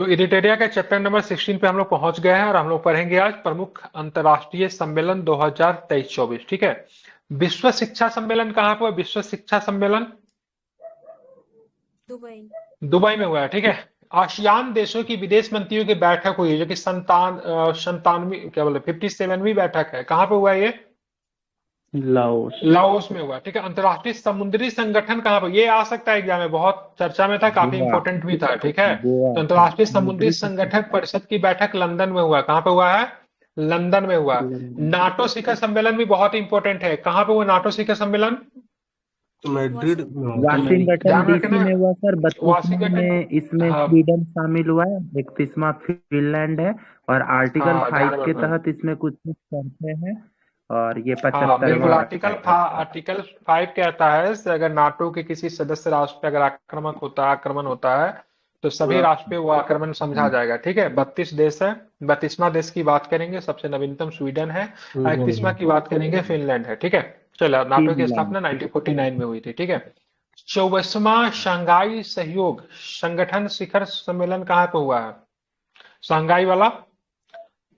तो इरिटेरिया के chapter number 16 पे हम लोग पहुंच गए हैं और हम लोग पढ़ेंगे आज प्रमुख अंतर्राष्ट्रीय सम्मेलन 2023-24। ठीक है। विश्व शिक्षा सम्मेलन कहाँ पे हुआ? विश्व शिक्षा सम्मेलन दुबई। दुबई में हुआ है। ठीक है। आसियान देशों की विदेश मंत्रियों की बैठक हुई है, जो कि संतानवी क्या बोले 57वीं बैठक है। कहाँ पे हुआ है ये? लाओस। लाओस में हुआ। ठीक है। अंतर्राष्ट्रीय समुद्री संगठन कहाँ पर? ये आ सकता है एग्जाम में, बहुत चर्चा में था, काफी गोवा। इंपोर्टेंट भी था। ठीक है। गोवा तो अंतर्राष्ट्रीय समुद्री समुद्री संगठन परिषद की बैठक लंदन में हुआ। कहाँ पे हुआ है? लंदन में हुआ। लंदन। नाटो शिखर सम्मेलन भी बहुत इंपॉर्टेंट है। कहाँ पे हुआ नाटो शिखर सम्मेलन? मैड्रिड वाशिंगटन ध्यान डीसी रखना। में हुआ सर। 32वां वाशिंगटन। में इसमें हाँ स्वीडन शामिल हुआ है, 31वां फिनलैंड है, और आर्टिकल हाँ, ध्यान 5 के रखना। तहत इसमें कुछ कुछ शर्तें हैं, और ये हाँ बिल्कुल। 75वां है। आर्टिकल 5 कहता है कि अगर नाटो के किसी सदस्य राष्ट्र पे अगर आक्रमण होता है तो सभी राष्ट्र पे वो आक्रमण समझा जाएगा। ठीक है। 32 देश है। 32वां देश की बात करेंगे, सबसे नवीनतम स्वीडन है। 31वां की बात करेंगे, फिनलैंड है। ठीक है। चलो, नाटो की फिनलैंड। स्थापना 1949 में हुई थी। ठीक है। 24वां शंघाई सहयोग संगठन शिखर सम्मेलन कहाँ पे हुआ है? शंघाई वाला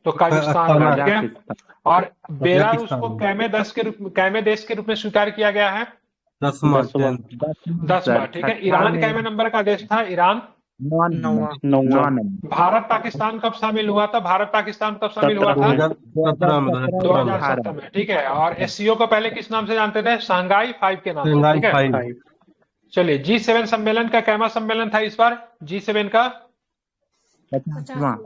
तो कजाकिस्तान में। ठीक है। कजाकिस्तान। और बेलारूस को कजाकिस्तान कैमे देश के रूप में स्वीकार किया गया है? 10वां 10वां 10वां। सर। ठीक है। 6 ईरान में कैमे नंबर का देश था? Iran 9 number. भारत पाकिस्तान कब शामिल हुआ था? भारत पाकिस्तान कब शामिल हुआ था? 2017 में 2017 में। ठीक है। और एससीओ को पहले किस नाम से जानते थे? शंघाई 5 के नाम से। शंघाई ठीक है। 5 चलिए, G7 सम्मेलन का कैमा सम्मेलन था इस बार? G7 का 50वां।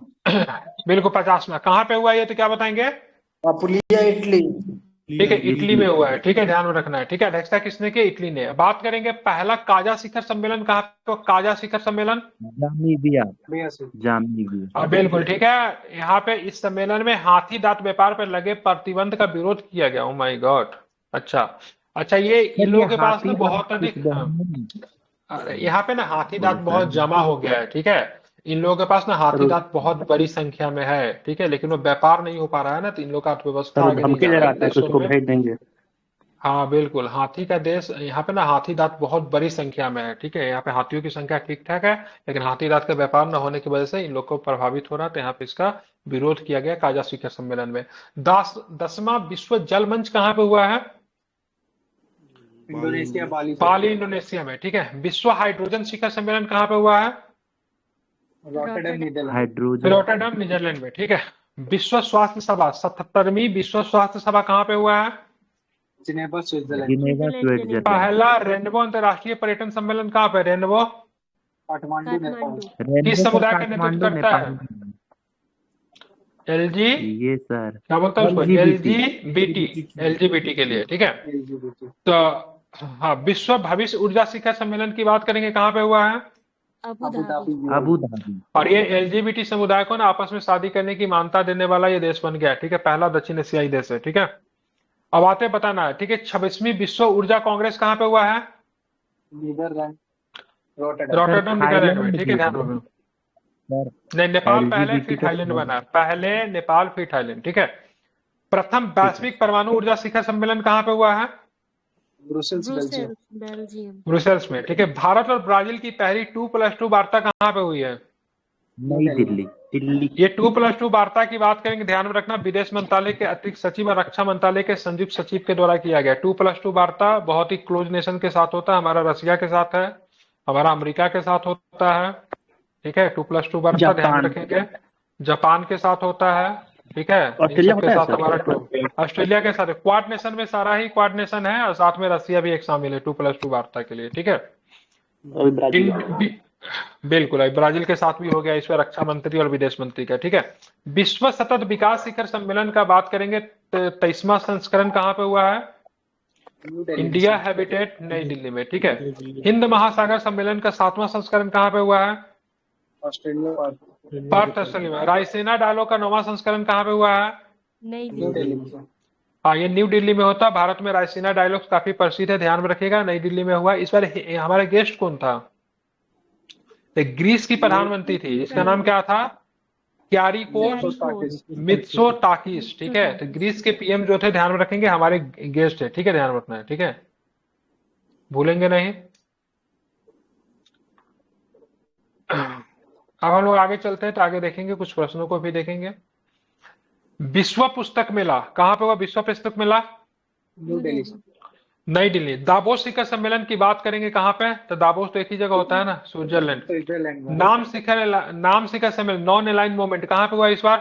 बिल्कुल 50वां। कहाँ पे हुआ ये तो क्या बताएंगे? Apulia, Italy. ठीक है, इटली में हुआ है। ठीक है, ध्यान में रखना है। ठीक है। अध्यक्षता किसने की? इटली ने। बात करेंगे पहला काजा शिखर सम्मेलन कहाँ पे? काजा शिखर सम्मेलन जामीबिया। जामीबिया। बिल्कुल ठीक है। यहाँ पे इस सम्मेलन में हाथी दांत व्यापार पर लगे प्रतिबंध का विरोध किया गया। Oh my God. अच्छा अच्छा, ये इन सर, ये लोगों के पास ना हाथी बहुत दांत कुछ अधिक बहुत अरे यहाँ पे ना हाथी दांत नहीं बहुत सर। जमा हो गया है। ठीक है। इन लोगों के पास ना हाथी सर, दांत बहुत बड़ी संख्या में है। ठीक है। लेकिन वो व्यापार नहीं हो पा रहा है ना, तो इन लोग का अर्थव्यवस्था वो आगे नहीं धमकी जा दे रहा रहा है था कि देशों उसको में। भेज देंगे। हाँ बिल्कुल, हाथी का देश यहाँ पे ना हाथी दांत बहुत बड़ी संख्या में है। ठीक है। यहाँ पे हाथियों की संख्या ठीक ठाक है, लेकिन हाथी दांत का व्यापार न होने की वजह से इन लोग को प्रभावित हो रहा है, तो यहाँ पे इसका विरोध किया गया काजा शिखर सम्मेलन में। 10वां विश्व जल मंच कहाँ पे हुआ है? इंडोनेशिया, बाली। बाली, इंडोनेशिया में। ठीक है। विश्व हाइड्रोजन शिखर सम्मेलन कहाँ पे हुआ है? Rotterdam, Netherland. Hydrogen. Rotterdam, Netherland में। ठीक है। विश्व स्वास्थ्य सभा 77वीं विश्व स्वास्थ्य सभा कहाँ पे हुआ है? Geneva, Switzerland. Geneva, Switzerland. पहला रेनबो अंतर्राष्ट्रीय पर्यटन सम्मेलन कहाँ पे? रेनबो काठमांडू, नेपाल। किस रेनबो सर समुदाय का नेतृत्व काठमांडू, करता नेपाल है? में। एलजी ये सर क्या बोलता है उसको? LGBT। एलजीबीटी के लिए। ठीक है। LGBT। तो हाँ, विश्व भविष्य ऊर्जा शिखर सम्मेलन की बात करेंगे, कहाँ पे हुआ है? Abu Abu Dhabi. Dhabi. Abu Dhabi. और ये एलजीबीटी समुदाय को ना आपस में शादी करने की मान्यता देने वाला ये देश बन गया है। ठीक है। पहला दक्षिण एशियाई देश है। ठीक है। अब आते बताना है। ठीक है। 26वीं विश्व ऊर्जा कांग्रेस कहाँ पे हुआ है? Netherland, Rotterdam. Sir Rotterdam, Netherland में। थाईलैंड ठीक है, भी ध्यान है रखना। सर। नहीं, नेपाल पहले LGBT फिर का थाईलैंड बना। पहले नेपाल फिर थाईलैंड। ठीक है। प्रथम वैश्विक परमाणु ऊर्जा शिखर सम्मेलन कहाँ पे हुआ है? Brussels, Belgium. Brussels, Belgium. Brussels में। ठीक है। भारत और ब्राजील की पहली 2+2 वार्ता कहाँ पे हुई है? नई दिल्ली। दिल्ली। ये 2+2 वार्ता की बात करेंगे, ध्यान में रखना, विदेश मंत्रालय के अतिरिक्त सचिव और रक्षा मंत्रालय के संयुक्त सचिव के द्वारा किया गया। 2+2 वार्ता बहुत ही क्लोज नेशन के साथ होता है। हमारा रशिया के साथ है, हमारा अमेरिका के साथ होता है। ठीक है। 2+2 वार्ता ध्यान में जापान। रखेंगे। जापान के साथ होता है। ठीक है। इन ऑस्ट्रेलिया सबके होता है साथ सर। हमारा ऑस्ट्रेलिया के साथ क्वाड नेशन में सारा ही क्वाड नेशन है, और साथ में रसिया भी एक शामिल है 2+2 वार्ता के लिए। ठीक है। और ब्राजील। बिल्कुल, अभी ब्राजील के साथ भी हो गया इस पर रक्षा मंत्री और विदेश मंत्री का। ठीक है। विश्व सतत विकास शिखर सम्मेलन का बात करेंगे, 23वां संस्करण कहाँ पे हुआ है? न्यू दिल्ली। इंडिया हैबिटेट, नई दिल्ली में। ठीक है। हिंद महासागर सम्मेलन का 7वां संस्करण कहाँ पे हुआ है? ऑस्ट्रेलिया, पर्थ, ऑस्ट्रेलिया में। रायसीना डायलॉग का 9वां संस्करण कहाँ पे हुआ है? नई न्यू दिल्ली। दिल्ली। हाँ, ये न्यू दिल्ली में होता है। भारत में रायसीना डायलॉग काफी प्रसिद्ध है, ध्यान में रखिएगा। नई दिल्ली में हुआ। इस बार हमारा गेस्ट कौन था? ग्रीस की प्रधानमंत्री थी, इसका नाम क्या था? क्यारिकोस मित्सोटाकिस। ठीक है। तो ग्रीस के पीएम जो थे, ध्यान में रखेंगे, हमारे गेस्ट है। ठीक है, ध्यान रखना है। ठीक है, भूलेंगे नहीं। अब हम लोग आगे चलते हैं तो आगे देखेंगे, कुछ प्रश्नों को भी देखेंगे। विश्व पुस्तक मेला कहाँ पे हुआ? विश्व पुस्तक मेला न्यू दिल्ली। नई दिल्ली। दावोस शिखर सम्मेलन की बात करेंगे कहाँ पे? तो दावोस तो एक ही जगह होता है ना, स्विट्जरलैंड। स्विट्जरलैंड में। नाम शिखर सम्मेलन, नॉन अलाइन मूवमेंट कहाँ पे हुआ इस बार?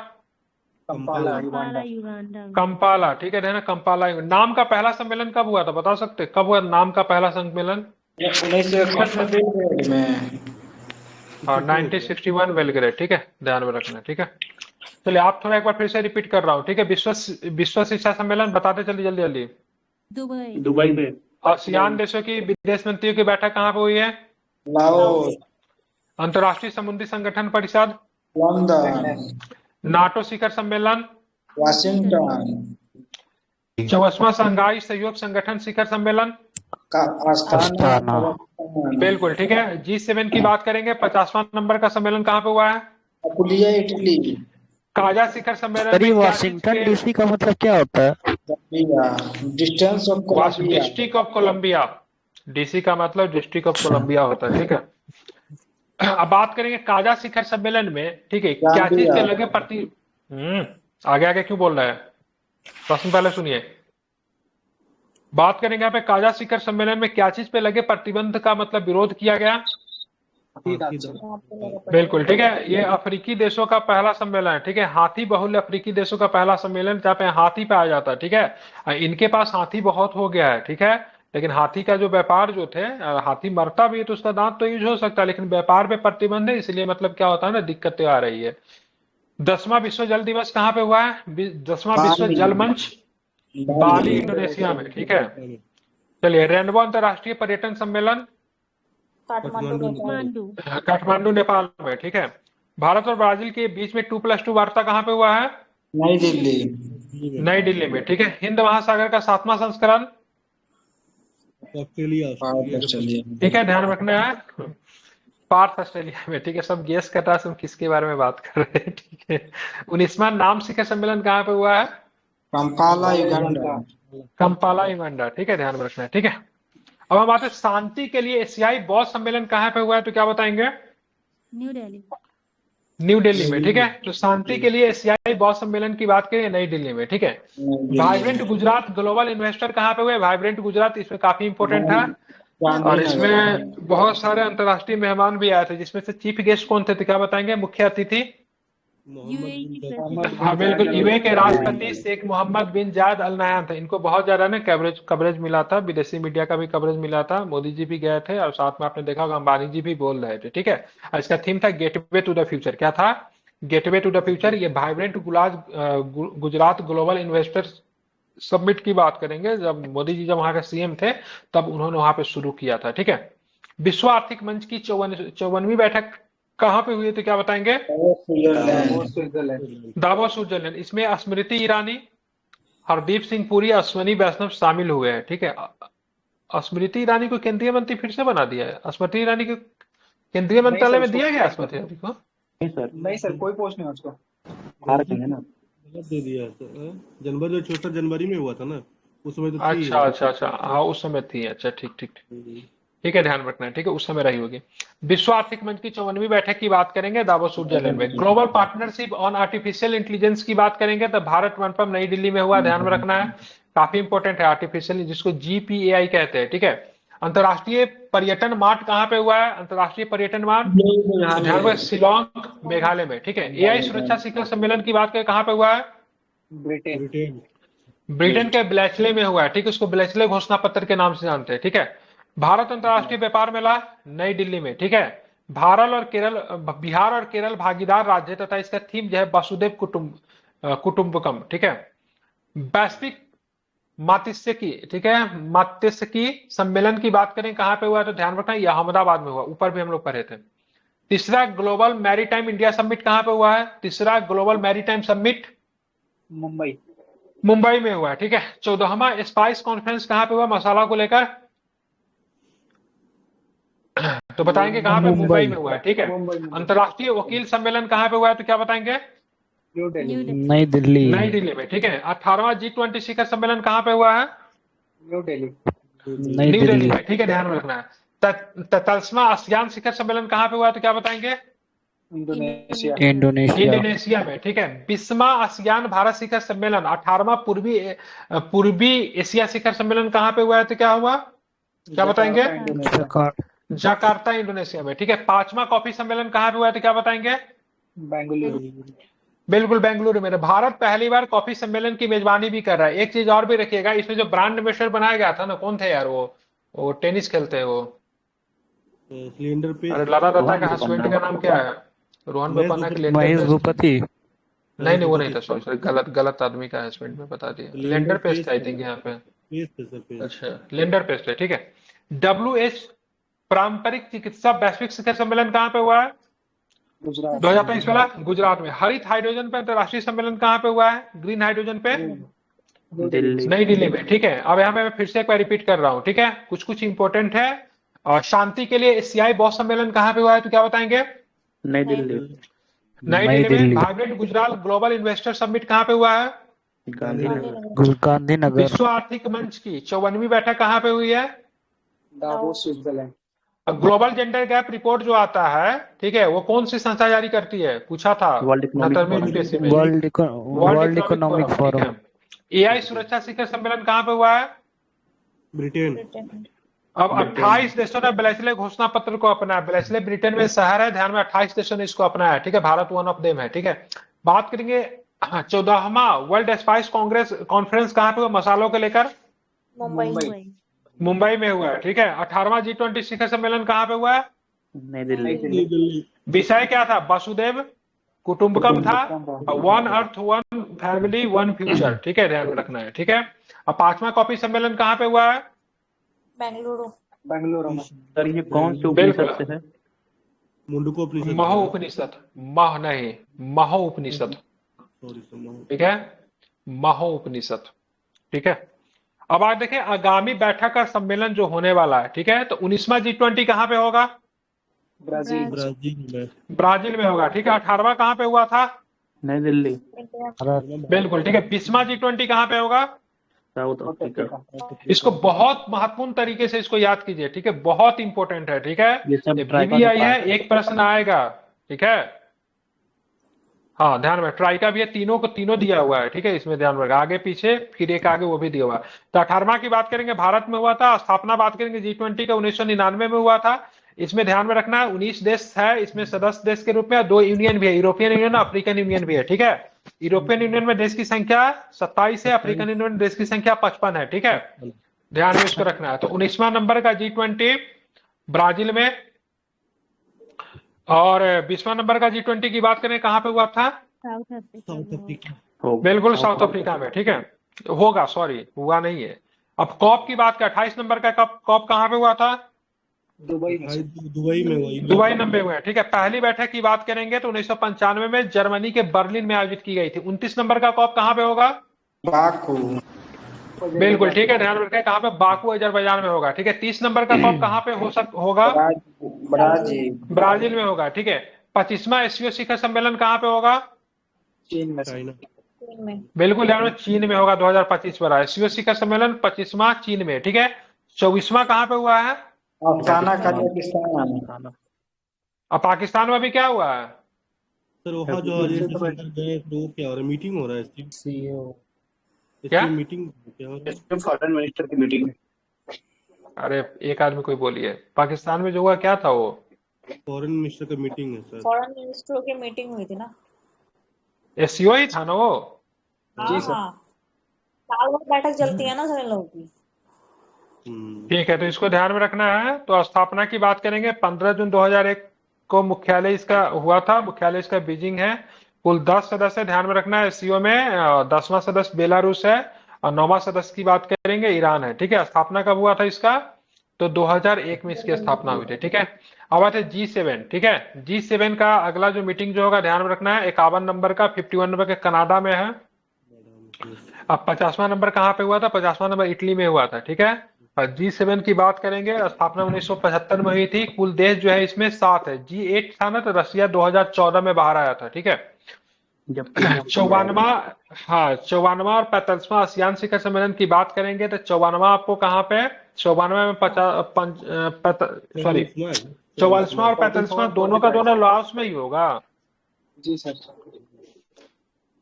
कंपाला काला युगांडा। युगांडा में। कंपाला, ठीक है ना, कंपाला। नाम का पहला सम्मेलन कब हुआ था, बता सकते कब हुआ नाम का पहला सम्मेलन? 1961 में। और 1961 बेलग्रेड, ठीक है, ध्यान में रखना, ठीक है। चलिए आप थोड़ा एक बार फिर से रिपीट कर रहा हूँ, ठीक है। विश्व शिक्षा सम्मेलन बताते चलिए जल्दी जल्दी। दुबई। दुबई में। आसियान देशों की विदेश मंत्रियों की बैठक कहाँ पे हुई है? लाओस। अंतर्राष्ट्रीय समुद्री संगठन परिषद? लंदन। नाटो शिखर सम्मेलन? वाशिंगटन। 64वां शंघाई सहयोग संगठन शिखर सम्मेलन? का आस्थाना। बिल्कुल, ठीक है। G7 की बात करेंगे, 50वां नंबर का सम्मेलन कहाँ पे हुआ है? Apulia, Italy. काजा शिखर सम्मेलन में वाशिंगटन डीसी का मतलब क्या होता है? Distance of Columbia. District of Columbia. DC का मतलब डिस्ट्रिक्ट ऑफ कोलंबिया होता है, ठीक है। अब बात करेंगे काजा शिखर सम्मेलन में, ठीक है, क्या चीज पे लगे आगे आगे क्यों बोल रहा है? प्रश्न पहले सुनिए। बात करेंगे यहाँ पे काजा शिखर सम्मेलन में क्या चीज पे लगे प्रतिबंध का मतलब विरोध किया गया? बिल्कुल, ठीक है। ये अफ्रीकी देशों का पहला सम्मेलन है, ठीक है। हाथी बहुल्य अफ्रीकी देशों का पहला सम्मेलन जहाँ पे हाथी पाया जाता है, ठीक है। इनके पास हाथी बहुत हो गया है, ठीक है, लेकिन हाथी का जो व्यापार जो थे, हाथी मरता भी है तो उसका दांत तो यूज हो सकता है, लेकिन व्यापार पे प्रतिबंध है, इसलिए मतलब क्या होता है ना, दिक्कतें आ रही है। 10वां विश्व जल दिवस कहाँ पे हुआ है? 10वां विश्व जल मंच बाली, इंडोनेशिया में, ठीक है। चलिए, रेनबो अंतर्राष्ट्रीय पर्यटन सम्मेलन काठमांडू। काठमांडू नेपाल में, ठीक है। भारत और ब्राजील के बीच में 2+2 वार्ता कहाँ पे हुआ है? नई दिल्ली। नई दिल्ली में, ठीक है। हिंद महासागर का 7वां संस्करण? ऑस्ट्रेलिया। ठीक है, ध्यान रखना है। पार्थ ऑस्ट्रेलिया में, ठीक है। सब गेस कर रहा है हम किसके बारे में बात कर रहे हैं, ठीक है। 19वां नाम शिखर सम्मेलन कहाँ पे हुआ है? Kampala, Uganda. कंपाला युगांडा, ठीक है, ध्यान में रखना है, ठीक है। अब हम आते हैं शांति के लिए एशियाई बौद्ध सम्मेलन कहाँ पे हुआ है, तो क्या बताएंगे? न्यू दिल्ली। न्यू दिल्ली में, ठीक है। तो शांति के लिए एशियाई बौद्ध सम्मेलन की बात करें नई दिल्ली में, ठीक है। वाइब्रेंट गुजरात ग्लोबल इन्वेस्टर कहाँ पे हुए? वाइब्रेंट गुजरात, इसमें काफी इंपोर्टेंट है और इसमें बहुत सारे अंतर्राष्ट्रीय मेहमान भी आए थे, जिसमें से चीफ गेस्ट कौन थे, तो क्या बताएंगे? मुख्य अतिथि? यूएई की प्रेसिडेंट। हाँ बिल्कुल, यूएई के राष्ट्रपति शेख मोहम्मद बिन जायद अल नह्यान थे। इनको बहुत ज्यादा ना कवरेज मिला था, विदेशी मीडिया का भी कवरेज मिला था। मोदी जी भी गए थे और साथ में आपने देखा होगा अंबानी जी भी बोल रहे थे, ठीक है। और इसका थीम था गेटवे टू द फ्यूचर। क्या था? Gateway to the future. ये vibrant Gujarat global investors summit की बात करेंगे। जब मोदी जी जब वहां के सीएम थे तब उन्होंने वहां पे शुरू किया था, ठीक है। विश्व आर्थिक मंच की 54वीं बैठक कहाँ पे हुई है, तो क्या बताएंगे? Davos, Switzerland. इसमें स्मृति ईरानी, हरदीप सिंह पुरी, अश्वनी वैष्णव शामिल हुए हैं, ठीक है। स्मृति ईरानी को केंद्रीय मंत्री फिर से बना दिया है। स्मृति ईरानी को केंद्रीय मंत्रालय में दिया गया स्मृति ईरानी को? नहीं सर, कोई पोस्ट नहीं है उसको। दे दिया जनवरी 64 जनवरी में हुआ था ना, उस समय तो थी। अच्छा, हाँ उस समय थी। अच्छा, ठीक है, ध्यान रखना है, ठीक है, उस समय रही होगी। विश्व आर्थिक मंच की 54वीं बैठक की बात करेंगे दावोस, स्विट्जरलैंड में। Global partnership on artificial intelligence की बात करेंगे तो भारत मंडपम नई दिल्ली में हुआ, ध्यान में रखना है, काफी इंपॉर्टेंट है। आर्टिफिशियल, जिसको GPAI कहते हैं, ठीक है। अंतर्राष्ट्रीय पर्यटन मार्ट कहाँ पे हुआ है? अंतर्राष्ट्रीय पर्यटन मार्ट ध्यान में शिलोंग, मेघालय में, ठीक है। AI सुरक्षा शिखर सम्मेलन की बात करें कहाँ पे हुआ है? ब्रिटेन के ब्लेचले में हुआ है, ठीक है। उसको ब्लेचले घोषणा पत्र के नाम से जानते हैं, ठीक है। भारत अंतर्राष्ट्रीय व्यापार मेला नई दिल्ली में, ठीक है। बिहार और केरल भागीदार राज्य तथा इसका थीम जो है वसुधैव कुटुंबकम, ठीक है। वैश्विक मात्स्यिकी, ठीक है, मात्स्यिकी सम्मेलन की बात करें कहाँ पे हुआ है, तो ध्यान रखना ये अहमदाबाद में हुआ, ऊपर भी हम लोग पढ़े थे। तीसरा ग्लोबल मैरीटाइम इंडिया समिट कहाँ पे हुआ है? तीसरा ग्लोबल मैरीटाइम समिट मुंबई में हुआ है, ठीक है। 14वां स्पाइस कॉन्फ्रेंस कहाँ पे हुआ मसाला को लेकर? तो बताएंगे कहाँ पे? मुंबई में हुआ है, ठीक है। अंतर्राष्ट्रीय वकील सम्मेलन कहाँ पे हुआ है, तो क्या बताएंगे? नई दिल्ली। नई दिल्ली में, ठीक है। 18वां G20 शिखर सम्मेलन कहाँ पे हुआ है? न्यू दिल्ली में, ठीक है, ध्यान में रखना है। 43वां आसियान शिखर सम्मेलन कहाँ पे हुआ है, तो क्या बताएंगे? इंडोनेशिया इंडोनेशिया इंडोनेशिया में, ठीक है। 20वां आसियान भारत शिखर सम्मेलन, 18वां पूर्वी एशिया शिखर सम्मेलन कहाँ पे हुआ है, तो क्या हुआ, क्या बताएंगे, इंडोनेशिया जकार्ता जकार्ता इंडोनेशिया में, ठीक है। 5वां कॉफी सम्मेलन कहाँ पे हुआ है, तो क्या बताएंगे, बेंगलुरु बिल्कुल बेंगलुरु में। भारत पहली बार कॉफी सम्मेलन की मेजबानी भी कर रहा है। एक चीज और भी रखिएगा, इसमें जो ब्रांड एम्बेसडर बनाया गया था ना, कौन थे यार, वो टेनिस खेलते हैं वो, सिलेंडर पे अरे लाला दत्ता रोहन का हस्बैंड बोपन्ना। का नाम क्या है, रोहन महेश बोपन्ना के भूपति। महेश लेंडर, भूपति नहीं नहीं वो नहीं था, सॉरी सॉरी, गलत आदमी का हस्बैंड में बता दिया, लेंडर पेस्ट आई थिंक यहाँ पे, पेज पे सर, पेज। अच्छा लेंडर पेस्ट है, ठीक है। WH पारंपरिक चिकित्सा वैश्विक शिखर सम्मेलन कहाँ पे हुआ है, गुजरात 2023 वाला, गुजरात में। हरित हाइड्रोजन पे अंतरराष्ट्रीय सम्मेलन कहाँ पे हुआ है, ग्रीन हाइड्रोजन पे, दिल्ली। नई दिल्ली में, ठीक है। अब यहाँ पे मैं फिर से एक बार रिपीट कर रहा हूँ, ठीक है, कुछ कुछ इंपॉर्टेंट है। और शांति के लिए एशियाई बौद्ध सम्मेलन कहाँ पे हुआ है, तो क्या बताएंगे, नई दिल्ली। नई नई दिल्ली में। Delhi vibrant Gujarat global investor summit कहाँ पे हुआ है, गांधीनगर। गांधीनगर विश्व आर्थिक मंच की 54वीं बैठक कहाँ पे हुई है, Davos Switzerland global gender gap report जो आता है, ठीक है, वो कौन सी संस्था जारी करती है, पूछा था वर्ल्ड इकोनॉमिक 69वीं फोरम। यूपीएससी में, वर्ल्ड इकोनॉमिक ठीक फोरम है। AI सुरक्षा शिखर सम्मेलन कहाँ पे हुआ है, ब्रिटेन। अब 28 देशों ने ब्लेसले घोषणा पत्र को अपनाया। ब्लेसले ब्रिटेन में शहर है, ध्यान में, 28 देशों ने इसको अपनाया, ठीक है, भारत वन ऑफ देम है, ठीक है। बात करेंगे 14वां वर्ल्ड स्पाइस कांग्रेस कॉन्फ्रेंस कहाँ पे हुआ, मसालों को लेकर, मुंबई मुंबई में हुआ है, ठीक है। 18वां G20 शिखर सम्मेलन कहाँ पे हुआ है, नई दिल्ली। दिल्ली। विषय क्या था, वसुदेव कुटुंबकम था, one earth one family one future, ठीक है, ध्यान में रखना है, ठीक है। अब 5वां कॉफी सम्मेलन कहाँ पे हुआ है, बेंगलुरु में सर ये कौन से उपनिषद से है? मुंडकोपनिषद। महो उपनिषद, मह नहीं, महो उपनिषद, सॉरी सर, महो। ठीक है, महो उपनिषद, ठीक है। अब आज देखें आगामी बैठक का सम्मेलन जो होने वाला है, ठीक है, तो 19वां G20 कहाँ पे होगा, ब्राजील ब्राजील में। ब्राजील में होगा, ठीक है। 18वां कहाँ पे हुआ था, नई दिल्ली। बिल्कुल, ठीक है। 20वां G20 कहाँ पे होगा, साउथ अफ्रीका। इसको बहुत महत्वपूर्ण तरीके से इसको याद कीजिए, ठीक है, बहुत इंपॉर्टेंट है, ठीक है। ये सब VVI है, एक प्रश्न आएगा, ठीक है। हाँ ध्यान में, ट्राई का भी है, तीनों को तीनों दिया हुआ है, ठीक है, इसमें ध्यान रखा, आगे पीछे फिर एक आगे वो भी दिया हुआ है। तो 18वां की बात करेंगे, भारत में हुआ था। स्थापना बात करेंगे G20 का 1999 में हुआ था। इसमें ध्यान में रखना है 19 देश है इसमें सदस्य देश के रूप में, 2 यूनियन भी है, यूरोपियन यूनियन, अफ्रीकन यूनियन भी है, ठीक है। यूरोपियन यूनियन में देश की संख्या 27 है, अफ्रीकन यूनियन में देश की संख्या 55 है, ठीक है, ध्यान में इसको रखना है। तो 19वां नंबर का G20 ब्राजील में, और 20वां नंबर का G20 की बात करें कहाँ पे हुआ था, साउथ अफ्रीका साउथ में अफ्रीका। बिल्कुल साउथ अफ्रीका में, ठीक है, होगा, सॉरी हुआ नहीं है। अब कॉप की बात कर, 28 नंबर का कॉप कहाँ पे हुआ था, दुबई में दुबई में हुआ। दुबई नंबर हुआ है, ठीक है। पहली बैठक की बात करेंगे तो 1995 में जर्मनी के बर्लिन में आयोजित की गई थी। 29 नंबर का कॉप कहाँ पे होगा, बाकू। बिल्कुल, ठीक है, ध्यान रखें, कहाँ पे, बाकू अजरबैजान में होगा, ठीक है। 30 नंबर का कॉप कहाँ पे होगा, ब्राजील। ब्राजील में होगा, ठीक है। 25वां एससीओ शिखर सम्मेलन कहाँ पे होगा, चीन में चाइना। बिल्कुल ध्यान में, चीन में होगा, 2025 वाला एससीओ शिखर सम्मेलन 25वां चीन में, ठीक है। 24वां कहाँ पे हुआ है, अफगाना कजाकिस्तान। अब पाकिस्तान में भी क्या हुआ है, सर वहाँ जो अजेंडा सेंटर गए तो वो क्या हो रहा है, मीटिंग हो रहा है इसकी, क्या? मीटिंग क्या हो रहा है? फॉरेन मिनिस्टर की मीटिंग अरे एक आदमी कोई बोलिए, पाकिस्तान में जो हुआ क्या था वो, फॉरेन मिनिस्टर का मीटिंग है सर। फॉरेन मिनिस्टरों की मीटिंग हुई थी ना। एससीओ ही था ना वो, हाँ हाँ, साल भर बैठक चलती है ना सभी लोगों की। ठीक है, तो इसको ध्यान में रखना है। तो स्थापना की बात करेंगे, 15 जून 2001 को मुख्यालय इसका हुआ था, मुख्यालय इसका बीजिंग है। कुल 10 सदस्य ध्यान में रखना है एससीओ में, 10वां सदस्य बेलारूस है, और 9वां सदस्य की बात करेंगे ईरान है, ठीक है। स्थापना कब हुआ था इसका, तो 2001 में इसकी स्थापना हुई थी, ठीक है। अब आते हैं G7, ठीक है। G7 का अगला जो मीटिंग जो होगा ध्यान में रखना है, 51 नंबर का, 51 नंबर के कनाडा में है। अब 50वां नंबर कहाँ पे हुआ था, 50वां नंबर इटली में हुआ था, ठीक है। और G7 की बात करेंगे, स्थापना 1975 में हुई थी। कुल देश जो है इसमें 7 है। G8 था ना, तो रसिया 2014 में बाहर आया था, ठीक है। 54वां, हाँ 54वां और 45वां आसियान शिखर सम्मेलन की बात करेंगे तो 54वां आपको कहाँ पे, 54वें में 44वां और 45वां दोनों का दोनों लाओस में ही होगा। जी सर।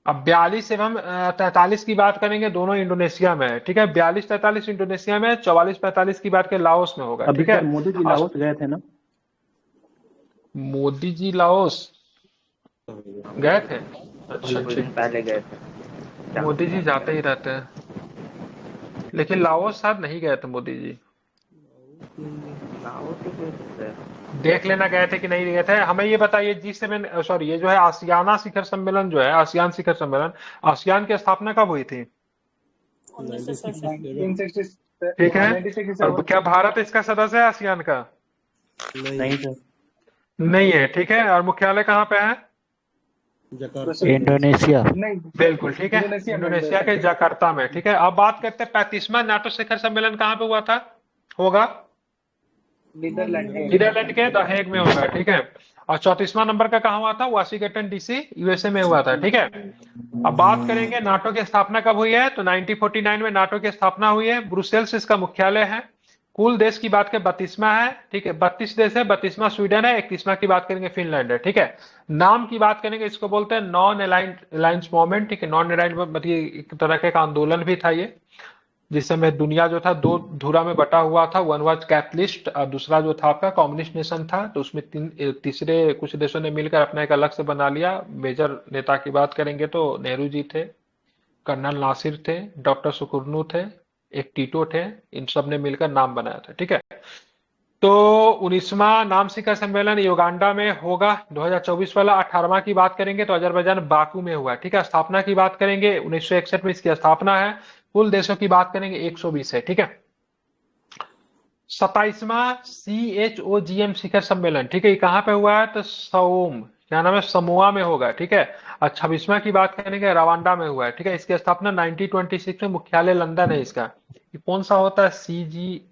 अब 42 एवं 43 की बात करेंगे, दोनों इंडोनेशिया में है, ठीक है। 42-43 इंडोनेशिया में, 44-45 की बात करें लाओस में होगा, अभी ठीक है। सर मोदी जी लाओस गए थे ना? मोदी जी लाओस गए थे? अच्छा कुछ ठीक। दिन पहले गए थे। मोदी जी जाते ही रहते हैं, लेकिन लाओस शायद नहीं गए थे मोदी जी। लाओस ही गए थे सर। देख लेना गए थे कि नहीं गए थे। हमें ये बताइए, G7 सॉरी, ये जो है आसियाना शिखर सम्मेलन जो है, आसियान शिखर सम्मेलन, आसियान की स्थापना कब हुई थी? 1967 1960 ठीक है। 1967 और क्या भारत इसका सदस्य है आसियान का? नहीं सर। नहीं है, ठीक है। और मुख्यालय कहाँ पे है? जकार्ता। इंडोनेशिया। नहीं, बिल्कुल ठीक है, इंडोनेशिया के जकार्ता में, ठीक है। अब बात करते हैं 35वां नाटो शिखर सम्मेलन कहाँ पे हुआ था, होगा? नीदरलैंड में। नीदरलैंड के द हेग में होगा, ठीक है। और 34वां नंबर का कहाँ हुआ था? वाशिंगटन डीसी, यूएसए में हुआ था, ठीक है। अब बात करेंगे नाटो की स्थापना कब हुई है, तो 1949 में नाटो की स्थापना हुई है। ब्रुसेल्स इसका मुख्यालय है। कुल देश की बात करें 32वां है, ठीक है। 32 देश है, 32वां स्वीडन है, 31वां की बात करेंगे फिनलैंड है, ठीक है। नाम की बात करेंगे, इसको बोलते हैं नॉन अलायंस मूवमेंट, ठीक है। नॉन अलायंस मतलब एक तरह का आंदोलन भी था ये, जिस समय दुनिया जो था दो धुरा में बटा हुआ था। वन वाज कैपिटलिस्ट और दूसरा जो था आपका कम्युनिस्ट नेशन था। तो उसमें तीसरे कुछ देशों ने मिलकर अपना एक अलग से बना लिया। मेजर नेता की बात करेंगे तो नेहरू जी थे, कर्नल नासिर थे, डॉक्टर सुकुरनू थे, एक टीटो थे। इन सब ने मिलकर नाम बनाया था, ठीक है। तो 19वां नाम शिखर सम्मेलन युगांडा में होगा 2024 वाला। 18वां की बात करेंगे तो अजरबैजान बाकू में हुआ, ठीक है। स्थापना की बात करेंगे 1961 में इसकी स्थापना है। कुल देशों की बात करेंगे 120 है, ठीक है। 27वां CHOGM शिखर सम्मेलन, ठीक है, ये कहाँ पे हुआ है? तो सओम, क्या नाम है, समोआ में होगा, ठीक है। और 26वां की बात करेंगे रवांडा में हुआ है, ठीक है। इसकी स्थापना 1926 में, मुख्यालय लंदन है इसका। ये कौन सा होता है?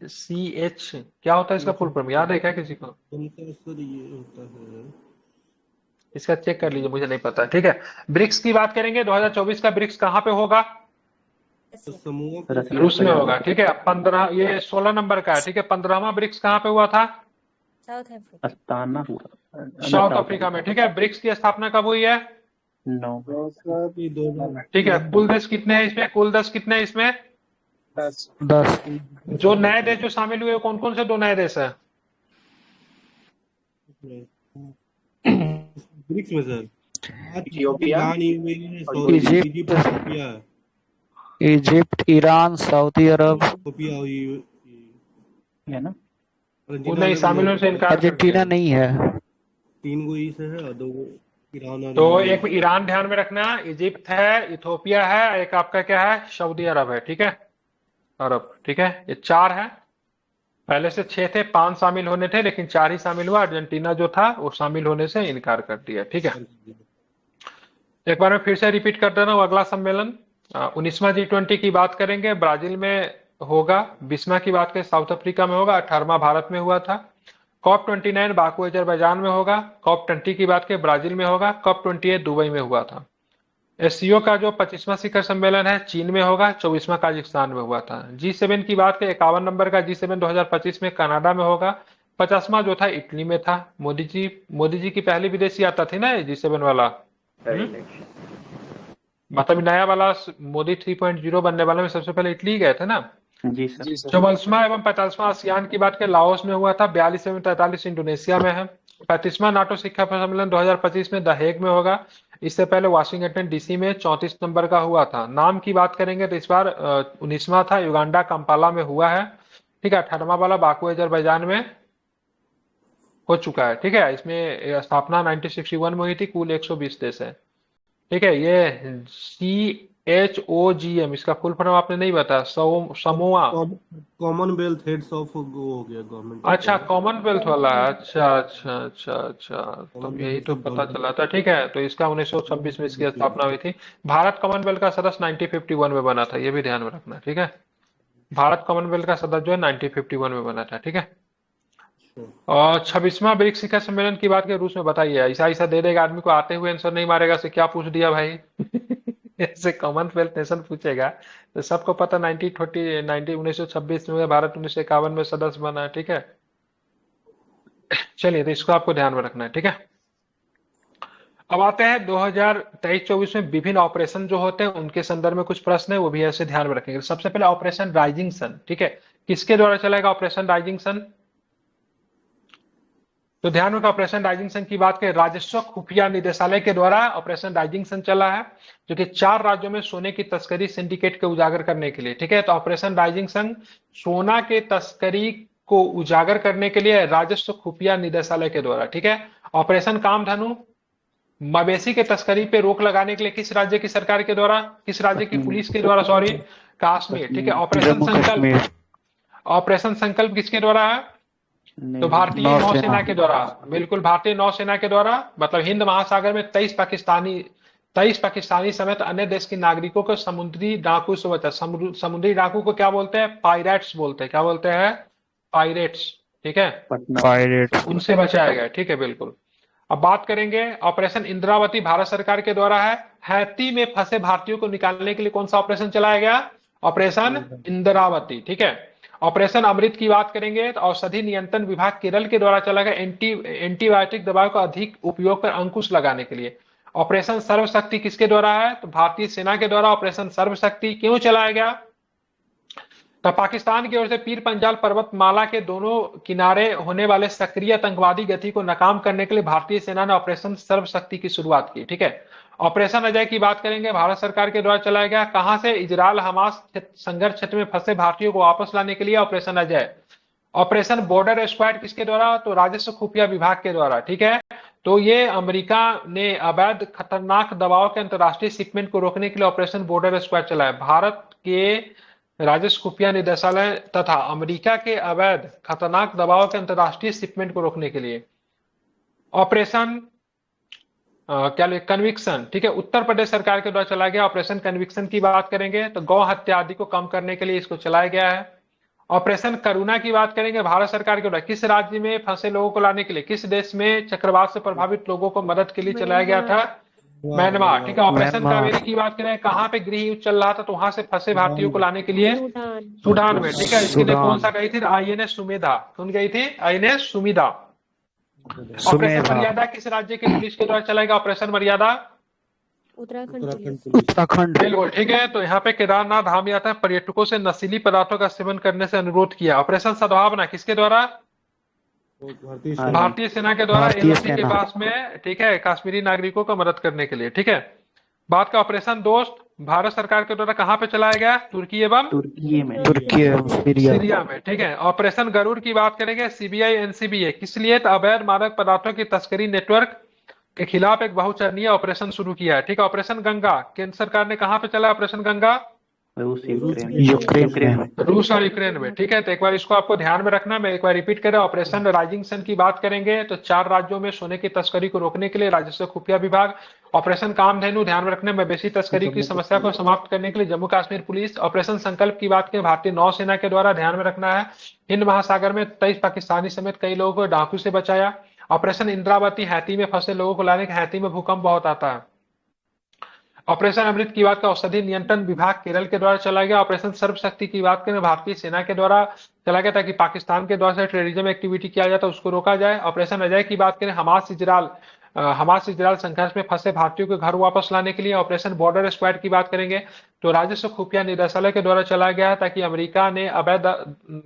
CH क्या होता है इसका फुल फॉर्म, याद है क्या किसी को? उनका सर ये होता है। इसका चेक कर लीजिए, मुझे नहीं पता, ठीक है। ब्रिक्स की बात करेंगे 2024 का ब्रिक्स कहाँ पे होगा? तो समूह रसिया रूस में पे होगा, ठीक है। 15, ये 16 नंबर का है, ठीक है। 15वां ब्रिक्स कहाँ पे हुआ था? South Africa. अस्ताना हुआ। साउथ अफ्रीका में, ठीक है। ब्रिक्स की स्थापना कब हुई है? 9। की 2000 ठीक है। कुल देश कितने हैं इसमें? कुल देश कितने हैं इसमें? 10। 10। जो नए देश जो शामिल हुए कौन कौन से दो नए देश है? ब्रिक्स में सर इथियोपिया ईरान, यूएई, और Egypt. Egypt, Ethiopia, Egypt, Iran, Saudi Arabia, Ethiopia और है ना? वो नहीं, शामिल होने से इनकार कर अर्जेंटीना दिया। नहीं है। 3 गो ई से है और 2 गो ईरान और तो यूएई। एक ईरान ध्यान में रखना, इजिप्ट है, इथियोपिया है, एक आपका क्या है, सऊदी अरब है, ठीक है। अरब, ठीक है। ये 4 है। पहले से 6 थे, 5 शामिल होने थे, लेकिन 4 ही शामिल हुआ। अर्जेंटीना जो था वो शामिल होने से इनकार कर दिया, ठीक है। एक बार मैं फिर से रिपीट कर दे रहा हूँ। अगला सम्मेलन 19वां G20 की बात करेंगे, ब्राजील में होगा। 20वां की बात करें साउथ अफ्रीका में होगा। 18वां भारत में हुआ था। COP29 बाकू अजरबैजान में होगा। COP20 की बात करें ब्राजील में होगा। COP28 दुबई में हुआ था। SCO का जो 25वां शिखर सम्मेलन है चीन में होगा। 24वां काजाकिस्तान में हुआ था। G7 की बात करें 51 नंबर का G7 2025 में कनाडा में होगा। 50वां जो था इटली में था। मोदी जी की पहली विदेशी यात्रा थी ना G7 वाला। मतलब नया वाला मोदी 3.0 बनने वाले में सबसे पहले इटली गए थे ना। जी सर। 44वां एवं 50वां आसियान की बात करें लाओस में हुआ था। 42 एवं 43 इंडोनेशिया में है। 35वां नाटो शिखर सम्मेलन 2025 में द हेग में होगा। इससे पहले वाशिंगटन डीसी में 34 नंबर का हुआ था। नाम की बात करेंगे तो इस बार 19वां था, युगांडा कंपाला में हुआ है, ठीक है। 18वां वाला बाकू अजरबैजान में हो चुका है, ठीक है। इसमें स्थापना 1961 में हुई थी। कुल 120 देश है, ठीक है। ये CHOGM इसका फुल फॉर्म आपने नहीं बताया। समोआ, कॉमनवेल्थ हेड्स ऑफ वो हो गया गवर्नमेंट। अच्छा कॉमनवेल्थ वाला है। अच्छा, तो यही तो पता चला था, ठीक है। तो इसका 1926 में इसकी स्थापना हुई थी। भारत कॉमनवेल्थ का सदस्य 1951 में बना था, ये भी ध्यान में रखना, ठीक है। भारत कॉमनवेल्थ का सदस्य जो है 1951 में बना था, ठीक है। और 26वां ब्रिक्स शिखर सम्मेलन की बात करें रूस में, बताइए। ऐसा दे देगा आदमी को, आते हुए आंसर नहीं मारेगा, से क्या पूछ दिया भाई। ऐसे कॉमनवेल्थ नेशन पूछेगा तो सबको पता 1926 में भारत 1951 में सदस्य बना है, ठीक है। चलिए, तो इसको आपको ध्यान में रखना है, ठीक है। अब आते हैं 2023-24 में विभिन्न ऑपरेशन जो होते हैं उनके संदर्भ में कुछ प्रश्न है, वो भी ऐसे ध्यान में रखेंगे। सबसे पहले ऑपरेशन राइजिंग सन, ठीक है, किसके द्वारा चलाएगा ऑपरेशन राइजिंग सन? तो ध्यान रखो, ऑपरेशन राइजिंग सन की बात करें, राजस्व खुफिया निदेशालय के द्वारा ऑपरेशन राइजिंग सन चला है, जो कि 4 राज्यों में सोने की तस्करी सिंडिकेट के उजागर करने के लिए, ठीक है। तो ऑपरेशन राइजिंग सन सोना के तस्करी को उजागर करने के लिए राजस्व खुफिया निदेशालय के द्वारा, ठीक है। ऑपरेशन कामधेनु मवेशी के तस्करी पे रोक लगाने के लिए किस राज्य की सरकार के द्वारा, किस राज्य की पुलिस के द्वारा, सॉरी, कश्मीर, ठीक है। ऑपरेशन जम्मू कश्मीर। संकल्प, ऑपरेशन संकल्प किसके द्वारा है? तो भारतीय नौसेना के द्वारा, बिल्कुल भारतीय नौसेना के द्वारा, मतलब हिंद महासागर में 23 पाकिस्तानी समेत अन्य देश के नागरिकों को समुद्री डाकू से बचा। समुद्री डाकू को क्या बोलते हैं? पायरेट्स बोलते हैं। क्या बोलते हैं? पायरेट्स, ठीक है, पायरेट। उनसे बचाया गया, ठीक है, बिल्कुल। अब बात करेंगे ऑपरेशन इंद्रावती भारत सरकार के द्वारा है। हैती में फंसे भारतीयों को निकालने के लिए कौन सा ऑपरेशन चलाया गया? ऑपरेशन इंद्रावती, ठीक है। ऑपरेशन अमृत की बात करेंगे तो औषधि नियंत्रण विभाग केरल के द्वारा चला गया एंटीबायोटिक दवाओं का अधिक उपयोग पर अंकुश लगाने के लिए। ऑपरेशन सर्वशक्ति किसके द्वारा है? तो भारतीय सेना के द्वारा ऑपरेशन सर्वशक्ति क्यों चलाया गया? तो पाकिस्तान की ओर से पीर पंजाल पर्वतमाला के दोनों किनारे होने वाले सक्रिय आतंकवादी गति को नाकाम करने के लिए भारतीय सेना ने ऑपरेशन सर्वशक्ति की शुरुआत की, ठीक है। ऑपरेशन अजय की बात करेंगे, भारत सरकार के द्वारा चलाया गया। कहां से? इजरायल हमास संघर्ष क्षेत्र में फंसे भारतीयों को वापस लाने के लिए operation Ajay. Operation border squad किसके द्वारा? तो राजस्व खुफिया विभाग के द्वारा, ठीक है। तो ये अमेरिका ने अवैध खतरनाक दवाओं के अंतर्राष्ट्रीय शिपमेंट को रोकने के लिए ऑपरेशन बॉर्डर स्क्वाड चलाया। भारत के राजस्व खुफिया निदेशालय तथा अमेरिका के अवैध खतरनाक दवाओं के अंतर्राष्ट्रीय शिपमेंट को रोकने के लिए ऑपरेशन क्या कन्विक्शन, ठीक है, उत्तर प्रदेश सरकार के द्वारा चलाया गया। ऑपरेशन कन्विक्शन की बात करेंगे तो गौ हत्या आदि को कम करने के लिए इसको चलाया गया है। ऑपरेशन करुणा की बात करेंगे, भारत सरकार के द्वारा किस राज्य में फंसे लोगों को लाने के लिए, किस देश में चक्रवात से प्रभावित लोगों को मदद के लिए चलाया गया था? म्यांमार, ठीक है। ऑपरेशन कावेरी की बात करें, कहां पे गृह युद्ध चल रहा था तो वहां से फंसे भारतीयों को लाने के लिए सूडान में, ठीक है। इसके लिए कौन सा गई थी? आईएनएस सुमेधा। कौन गई थी? आईएनएस सुमेधा। ऑपरेशन मर्यादा किस राज्य की पुलिस के द्वारा चलाएगा? ऑपरेशन मर्यादा उत्तराखंड। बिल्कुल, ठीक है। तो यहाँ पे केदारनाथ धाम यात्रा पर्यटकों से नशीली पदार्थों का सेवन करने से अनुरोध किया। ऑपरेशन सद्भावना किसके द्वारा? भारतीय सेना के द्वारा एलओसी के पास में, ठीक है, कश्मीरी नागरिकों को मदद करने के लिए, ठीक है। बात का ऑपरेशन दोस्त भारत सरकार के द्वारा कहां पे चलाया गया? तुर्की एवं सीरिया में, ठीक है। ऑपरेशन गरुड़ की बात करेंगे, सीबीआई एनसीबीए किस लिए? तो अवैध मादक पदार्थों की तस्करी नेटवर्क के खिलाफ एक बहुचरणीय ऑपरेशन शुरू किया है, ठीक है। ऑपरेशन गंगा केंद्र सरकार ने कहां पे चला ऑपरेशन गंगा? यूक्रेन। रूस और यूक्रेन में, ठीक है। तो एक बार इसको आपको ध्यान में रखना, मैं एक बार रिपीट करें। ऑपरेशन राइजिंग सन की बात करेंगे तो 4 राज्यों में सोने की तस्करी को रोकने के लिए राजस्व खुफिया विभाग। ऑपरेशन कामधेनु ध्यान में रखने में मवेशी तस्करी की समस्या को समाप्त करने के लिए जम्मू कश्मीर पुलिस। ऑपरेशन संकल्प की बात करें, भारतीय नौसेना के द्वारा ध्यान में रखना है। हिंद महासागर में 23 पाकिस्तानी समेत कई लोगों को डाकू से बचाया। ऑपरेशन इंद्रावती हैती में फंसे लोगों को लाने के, हैती में भूकंप बहुत आता है। ऑपरेशन अमृत की बात करें, औषधि नियंत्रण विभाग केरल के द्वारा चलाया गया। ऑपरेशन सर्वशक्ति की बात करें, भारतीय सेना के द्वारा चला गया ताकि पाकिस्तान के द्वारा से टेररिज्म एक्टिविटी किया जाता है उसको रोका जाए। ऑपरेशन अजय की बात करें, हमास इजरायल संघर्ष में फंसे भारतीयों को घर वापस लाने के लिए। ऑपरेशन बॉर्डर स्क्वाड की बात करेंगे तो राजस्व खुफिया निदेशालय के द्वारा चलाया गया है ताकि अमेरिका ने अवैध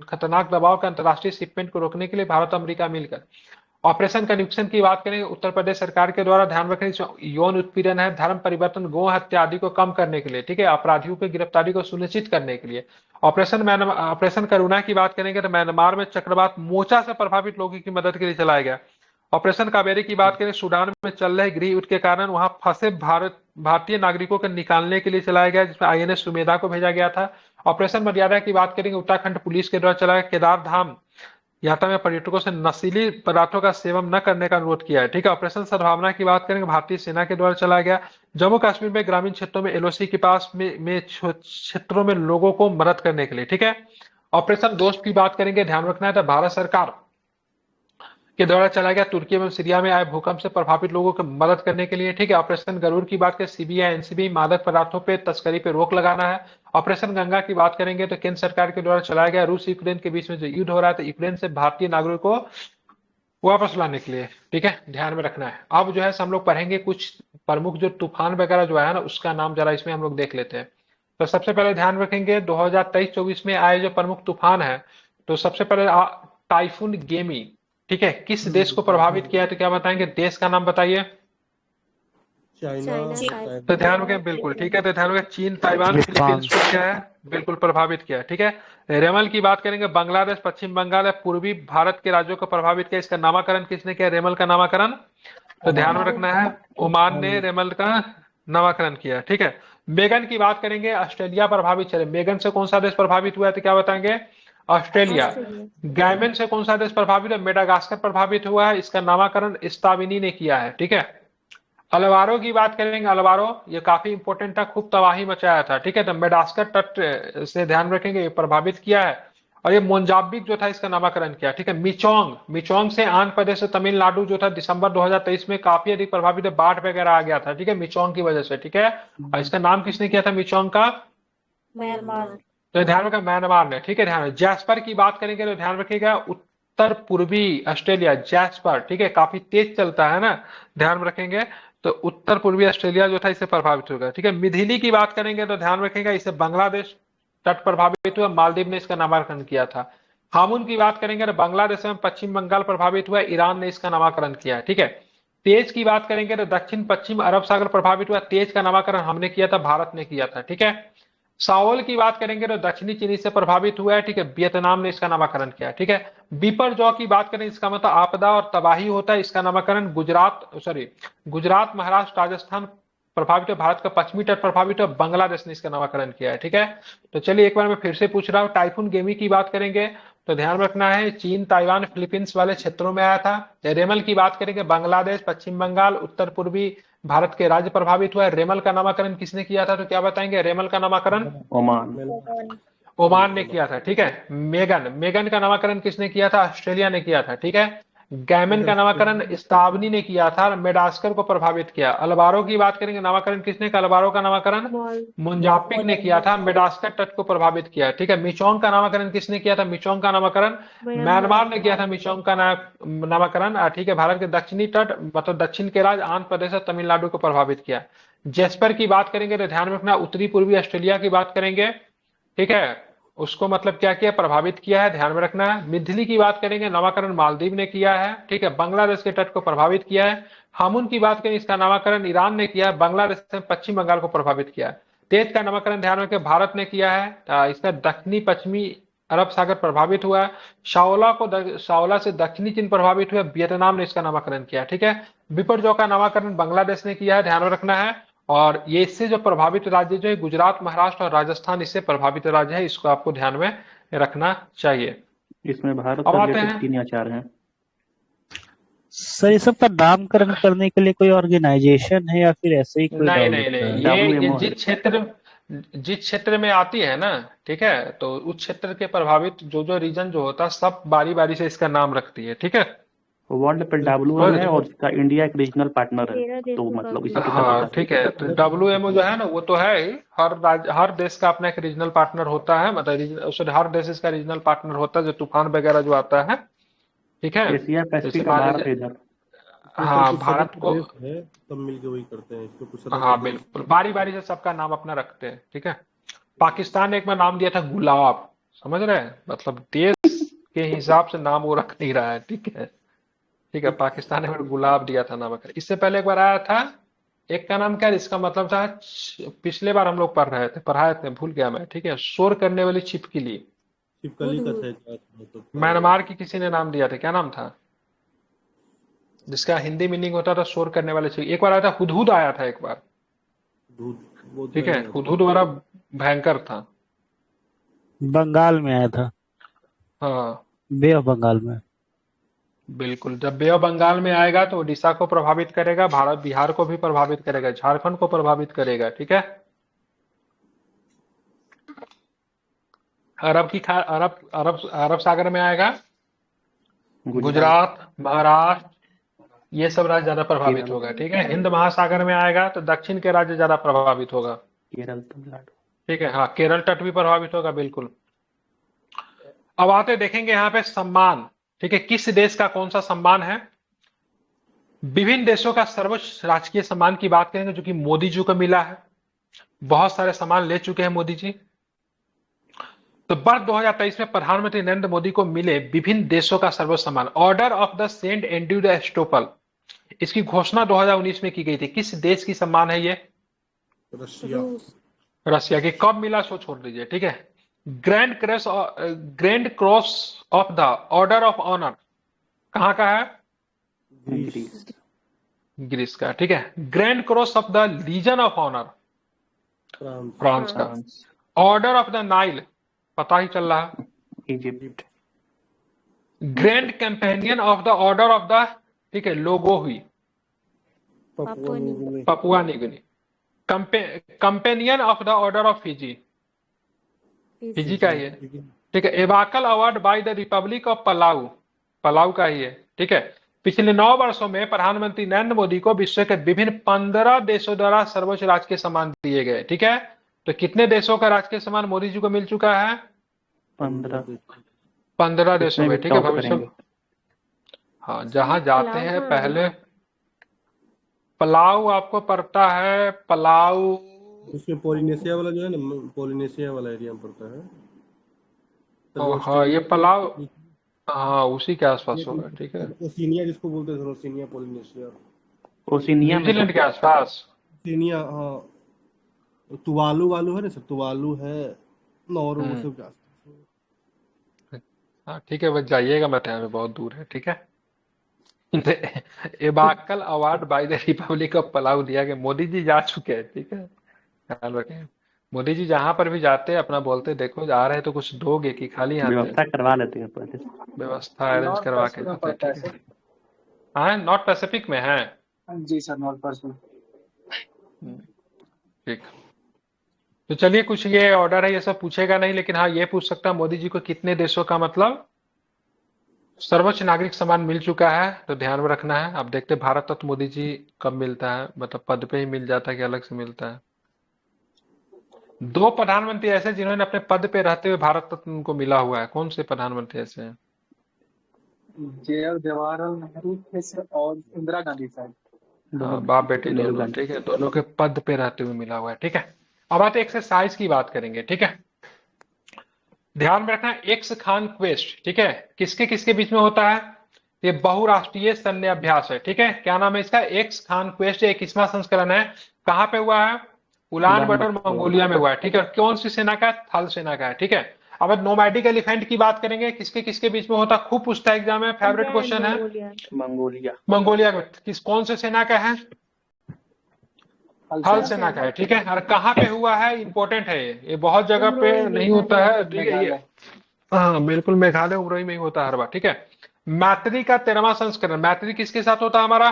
खतरनाक दवाओं के अंतर्राष्ट्रीय शिपमेंट को रोकने के लिए भारत अमेरिका मिलकर। ऑपरेशन कन्विक्शन की बात करें, उत्तर प्रदेश सरकार के द्वारा ध्यान रखने यौन उत्पीड़न है, धर्म परिवर्तन, गौ हत्या आदि को कम करने के लिए, ठीक है, अपराधियों की गिरफ्तारी को सुनिश्चित करने के लिए। ऑपरेशन करुणा की बात करेंगे तो म्यांमार में चक्रवात मोचा से प्रभावित लोगों की मदद के लिए चलाया गया। ऑपरेशन कावेरी की बात करें, सूडान में चल रहे गृह युद्ध के कारण वहां फंसे भारतीय नागरिकों को निकालने के लिए चलाया गया, जिसमें आईएनएस सुमेधा को भेजा गया था। ऑपरेशन मर्यादा की बात करेंगे, उत्तराखंड पुलिस के द्वारा चलाया केदार धाम यात्रा में पर्यटकों से नशीली पदार्थों का सेवन न करने का अनुरोध किया है, ठीक है। ऑपरेशन सद्भावना की बात करेंगे, भारतीय सेना के द्वारा चलाया गया। जम्मू कश्मीर में ग्रामीण क्षेत्रों में एलओसी के पास में क्षेत्रों में लोगों को मदद करने के लिए, ठीक है। ऑपरेशन दोस्त की बात करेंगे, ध्यान रखना है तो भारत सरकार के द्वारा चलाया गया तुर्की एवं सीरिया में आए भूकंप से प्रभावित लोगों की मदद करने के लिए, ठीक है। ऑपरेशन गरुड़ की बात करें, सीबीआई एनसीबी मादक पदार्थों पे तस्करी पे रोक लगाना है। ऑपरेशन गंगा की बात करेंगे तो केंद्र सरकार के द्वारा चलाया गया रूस यूक्रेन के बीच में जो युद्ध हो रहा है तो यूक्रेन से भारतीय नागरिकों वापस लाने के लिए, ठीक है, ध्यान में रखना है। अब जो है हम लोग पढ़ेंगे कुछ प्रमुख जो तूफान वगैरह जो है ना, उसका नाम जरा इसमें हम लोग देख लेते हैं। तो सबसे पहले ध्यान रखेंगे 2023-24 में आए जो प्रमुख तूफान है, तो सबसे पहले टाइफून गेमी, ठीक है, किस देश को प्रभावित किया है, तो क्या बताएंगे, देश का नाम बताइए। चाइना चाइना, तो ध्यान रखें, बिल्कुल ठीक है, तो ध्यान रखें, चीन, ताइवान, फिलीपींस को क्या है, बिल्कुल प्रभावित किया, ठीक है। रेमल की बात करेंगे, बांग्लादेश, पश्चिम बंगाल या पूर्वी भारत के राज्यों को प्रभावित किया। इसका नामकरण किसने किया, रेमल का नामकरण, तो ध्यान में रखना है, ओमान ने रेमल का नामकरण किया, ठीक है। मेगन की बात करेंगे, ऑस्ट्रेलिया प्रभावित चले, मेगन से कौन सा देश प्रभावित हुआ है, तो क्या बताएंगे, ऑस्ट्रेलिया। गैमन से कौन सा देश प्रभावित है, मेडागास्कर प्रभावित हुआ है, इसका नामकरण स्टाविनी ने किया है, ठीक है। अलवारो की बात करेंगे, अलवारो ये काफी इंपॉर्टेंट था, खूब तबाही मचाया था, ठीक है। तो मेडागास्कर तट से ध्यान रखेंगे, ये प्रभावित किया है। और ये मोजाम्बिक जो था, इसका नामकरण किया, ठीक है। मिचोंग से आंध्र प्रदेश से तमिलनाडु जो था, दिसंबर 2023 में काफी अधिक प्रभावित है, बाढ़ वगैरह आ गया था, ठीक है, मिचोंग की वजह से, ठीक है। और इसका नाम किसने किया था मिचोंग का, म्यांमार। तो ध्यान रखा, म्यांमार ने, ठीक है। ध्यान जैस्पर की बात करेंगे तो ध्यान रखिएगा, उत्तर पूर्वी ऑस्ट्रेलिया, जैस्पर, ठीक है, काफी तेज चलता है ना, ध्यान में रखेंगे। तो उत्तर पूर्वी ऑस्ट्रेलिया जो था, इससे प्रभावित होगा, ठीक है। मिथिली की बात करेंगे तो ध्यान रखेगा, इससे बांग्लादेश तट प्रभावित हुआ, मालदीव ने इसका नामकरण किया था। हामुन की बात करेंगे तो बांग्लादेश में पश्चिम बंगाल प्रभावित हुआ, ईरान ने इसका नामकरण किया, ठीक है। तेज की बात करेंगे तो दक्षिण पश्चिम अरब सागर प्रभावित हुआ, तेज का नामकरण हमने किया था, भारत ने किया था, ठीक है। साओल की बात करेंगे तो दक्षिणी चीनी से प्रभावित हुआ है, ठीक है, वियतनाम ने इसका नामकरण किया, ठीक है। बिपरजॉय की बात करें, इसका मतलब आपदा और तबाही होता है, इसका नामकरण गुजरात, महाराष्ट्र, राजस्थान प्रभावित है, भारत का पश्चिमी तट प्रभावित है, बांग्लादेश ने इसका नामकरण किया है, ठीक है। तो चलिए एक बार मैं फिर से पूछ रहा हूँ, टाइफून गेमी की बात करेंगे तो ध्यान रखना है, चीन, ताइवान, फिलीपींस वाले क्षेत्रों में आया था। रेमल की बात करेंगे, बांग्लादेश, पश्चिम बंगाल, उत्तर पूर्वी भारत के राज्य प्रभावित हुआ है। रेमल का नामकरण किसने किया था, तो क्या बताएंगे, रेमल का नामकरण ओमान ने किया था, ठीक है। मेगन का नामकरण किसने किया था, ऑस्ट्रेलिया ने किया था, ठीक है। गैमन का नामकरण स्टावनी ने किया था, मेडागास्कर को प्रभावित किया। अलवारो की बात करेंगे, नामकरण किसने का, अलवारो का नामकरण मोजाम्बिक ने किया था, मेडागास्कर तट को प्रभावित किया, ठीक है। मिचोंग का नामकरण किसने किया था, मिचोंग का नामकरण म्यांमार ने किया था, मिचोंग का नामकरण, ठीक है, भारत के दक्षिणी तट मतलब दक्षिण के राज्य आंध्र प्रदेश और तमिलनाडु को प्रभावित किया। जेस्पर की बात करेंगे तो ध्यान रखना, उत्तरी पूर्वी ऑस्ट्रेलिया की बात करेंगे, ठीक है, उसको मतलब क्या किया, प्रभावित किया है, ध्यान में रखना है। मिथिली की बात करेंगे, नामकरण मालदीव ने किया है, ठीक है, बांग्लादेश के तट को प्रभावित किया है। हामुन की बात करें, इसका नामकरण ईरान ने किया है, बांग्लादेश से पश्चिम बंगाल को प्रभावित किया है। तेज का नामकरण ध्यान रखें, भारत ने किया है, इसका दक्षिणी पश्चिमी अरब सागर प्रभावित हुआ है। शाओला से दक्षिणी चीन प्रभावित हुआ, वियतनाम ने इसका नामकरण किया, ठीक है। बिपरजॉय का नामकरण बांग्लादेश ने किया है, ध्यान में रखना है। और ये इससे जो प्रभावित राज्य जो है गुजरात, महाराष्ट्र और राजस्थान इससे प्रभावित राज्य है, इसको आपको ध्यान में रखना चाहिए। इसमें भारत अब का आते रिलेटेड हैं, 3 या 4 हैं। सर ये सब का नामकरण करने के लिए कोई ऑर्गेनाइजेशन है या फिर ऐसे ही कोई नहीं नाम नहीं होता नहीं, है? ये WMO है। जिस क्षेत्र में आती है ना, ठीक है, तो उस क्षेत्र के प्रभावित जो रीजन जो होता है, सब बारी बारी से इसका नाम रखती है, ठीक है। वर्ल्ड पे WM है और इसका इंडिया एक रीजनल पार्टनर है, 13 तो देशों का मतलब इसी के हाँ तहत ठीक है, तो WMO जो है ना, वो तो है ही, हर देश का अपना एक रीजनल पार्टनर होता है, मतलब हर देश इसका रीजनल पार्टनर होता है, जो तूफान वगैरह जो आता है, ठीक है। एशिया जैसे पैसिफिक मान भारत लीजिए, इधर। हाँ कुछ भारत सदस्य को, देश है, सब मिलके वही करते हैं, इसको कुछ हाँ सदस्य देश। बिल्कुल, बारी बारी से सबका नाम अपना रखते हैं, ठीक है। पाकिस्तान ने एक बार नाम दिया था गुलाब, समझ रहे हैं, मतलब देश के हिसाब से नाम वो रख नहीं रहा है, ठीक है, ठीक है। पाकिस्तान ने फिर गुलाब दिया था नामक। इससे पहले एक बार आया था, एक का नाम क्या है, इसका मतलब था, पिछले बार हम लोग पढ़ाए थे, भूल गया मैं, ठीक है, शोर करने वाली छिपकली, छिपकली का शायद मतलब म्यांमार की किसी ने नाम दिया था, क्या नाम था, जिसका हिंदी मीनिंग होता था शोर करने वाले छिपकली। एक बार आया था हुदहुद, आया था एक बार, दूध, वो ठीक है, हुदहुद बड़ा भयंकर था, बंगाल में आया था, हाँ बे ऑफ बंगाल में। बिल्कुल। जब बे ऑफ बंगाल में आएगा तो ओडिशा को प्रभावित करेगा, भारत बिहार को भी प्रभावित करेगा, झारखंड को प्रभावित करेगा, ठीक है। अरब सागर में आएगा, गुजरात, महाराष्ट्र, ये सब राज्य ज्यादा प्रभावित होगा, ठीक है। हिंद महासागर में आएगा तो दक्षिण के राज्य ज्यादा प्रभावित होगा, केरल, तमिलनाडु। ठीक है, हाँ केरल तट भी प्रभावित होगा, बिल्कुल। अब आते देखेंगे यहाँ पे सम्मान, ठीक है, किस देश का कौन सा सम्मान है? विभिन्न देशों का सर्वोच्च राजकीय सम्मान की बात करेंगे जो कि मोदी जी को मिला है। बहुत सारे सम्मान ले चुके हैं मोदी जी। तो वर्ष 2023 में प्रधानमंत्री नरेंद्र मोदी को मिले विभिन्न देशों का सर्वोच्च सम्मान order of the saint Andrew the apostle, इसकी घोषणा 2019 में की गई थी। किस देश की सम्मान है ये? रशिया। रशिया की। कब मिला सो छोड़ दीजिए, ठीक है। Grand cross of the order of honour कहाँ का है? ग्रीस। ग्रीस का, ठीक है। Grand cross of the legion of honour France. France का। ऑर्डर ऑफ द नाइल पता ही चल रहा है, Egypt. Grand companion of the order of the, ठीक है, Logohu Papua New Guinea. Papua New Guinea. Companion of the order of Fiji, Fiji का ही है, ठीक है। एवाकल award by the Republic of Palau, Palau का ही है, ठीक है। पिछले 9 वर्षों में प्रधानमंत्री नरेंद्र मोदी को विश्व के विभिन्न 15 देशों द्वारा सर्वोच्च राजकीय सम्मान दिए गए, ठीक है। तो कितने देशों का राजकीय सम्मान मोदी जी को मिल चुका है? 15 देशों में, ठीक है। भविष्य में हाँ, जहां जाते हैं पहले पलाऊ आपको पड़ता है, पलाऊ उसमें पोलिनेशिया वाला जो है ना, पोलिनेशिया वाला एरिया में पड़ता है। हाँ ये पलाऊ, हाँ उसी के आसपास होगा, ठीक है। ओशिनिया जिसको बोलते हैं, ओशिनिया पोलिनेशिया। ओशिनिया में न्यूजीलैंड के आसपास। ओशिनिया, हाँ। तुवालू वालू है ना सर, तुवालू है नॉर्वे वो सब के आसपास। हाँ ठीक है, बस जाइएगा मत, यहाँ पे बहुत दूर है, ठीक है। एबाकल award by the Republic of Palau दिया गया, मोदी जी जा चुके हैं, ठीक है, ख्याल रखें। मोदी जी जहां पर भी जाते हैं अपना बोलते देखो जा रहे हैं तो कुछ दोगे कि खाली हाथ व्यवस्था करवा लेते हैं पहले। व्यवस्था अरेंज करवा के जाते हैं, ठीक है। हाँ नॉर्थ पैसिफिक में है, जी सर, नॉर्थ पर्सन। ठीक। तो चलिए, कुछ ये ऑर्डर है, ये सब पूछेगा नहीं, लेकिन हाँ ये पूछ सकता है मोदी जी को कितने देशों का मतलब सर्वोच्च नागरिक सम्मान मिल चुका है, तो ध्यान में रखना है। अब देखते हैं भारत रत्न मोदी जी कब मिलता है, मतलब पद पे ही मिल जाता है कि अलग से मिलता है। 2 प्रधानमंत्री ऐसे जिन्होंने अपने पद पे रहते हुए भारत रत्न उनको मिला हुआ है, कौन से प्रधानमंत्री ऐसे हैं? जवाहरलाल नेहरू थे सर, और इंदिरा गांधी साहब। हाँ, बाप बेटी दोनों, ठीक है, दोनों के पद पे रहते हुए मिला हुआ है, ठीक है। अब आते एक्सरसाइज की बात करेंगे, ठीक है। ध्यान में रखना, एक्स खान क्वेस्ट, ठीक है, किसके किसके बीच में होता है? ये बहुराष्ट्रीय सैन्य अभ्यास है, ठीक है। क्या नाम है इसका? एक्स खान क्वेस्ट, 21वां संस्करण है। कहाँ पे हुआ है? उलान बटर मंगोलिया में हुआ है, ठीक है। कौन सी सेना का? थल सेना का है, ठीक है। अब नोमैडिक एलिफेंट की बात करेंगे, किसके किसके बीच में होता है? खूब पूछता है एग्जाम में, फेवरेट क्वेश्चन है। मंगोलिया में किस कौन से सेना का है? थल सेना का है, ठीक है। और कहाँ पे हुआ है? इंपॉर्टेंट है ये बहुत जगह पे नहीं होता है, ठीक है। ये हाँ बिल्कुल, मेघालय उमरोई में ही होता है हर बार, ठीक है। मैत्री का 13वां संस्करण, मैत्री किसके साथ होता है हमारा?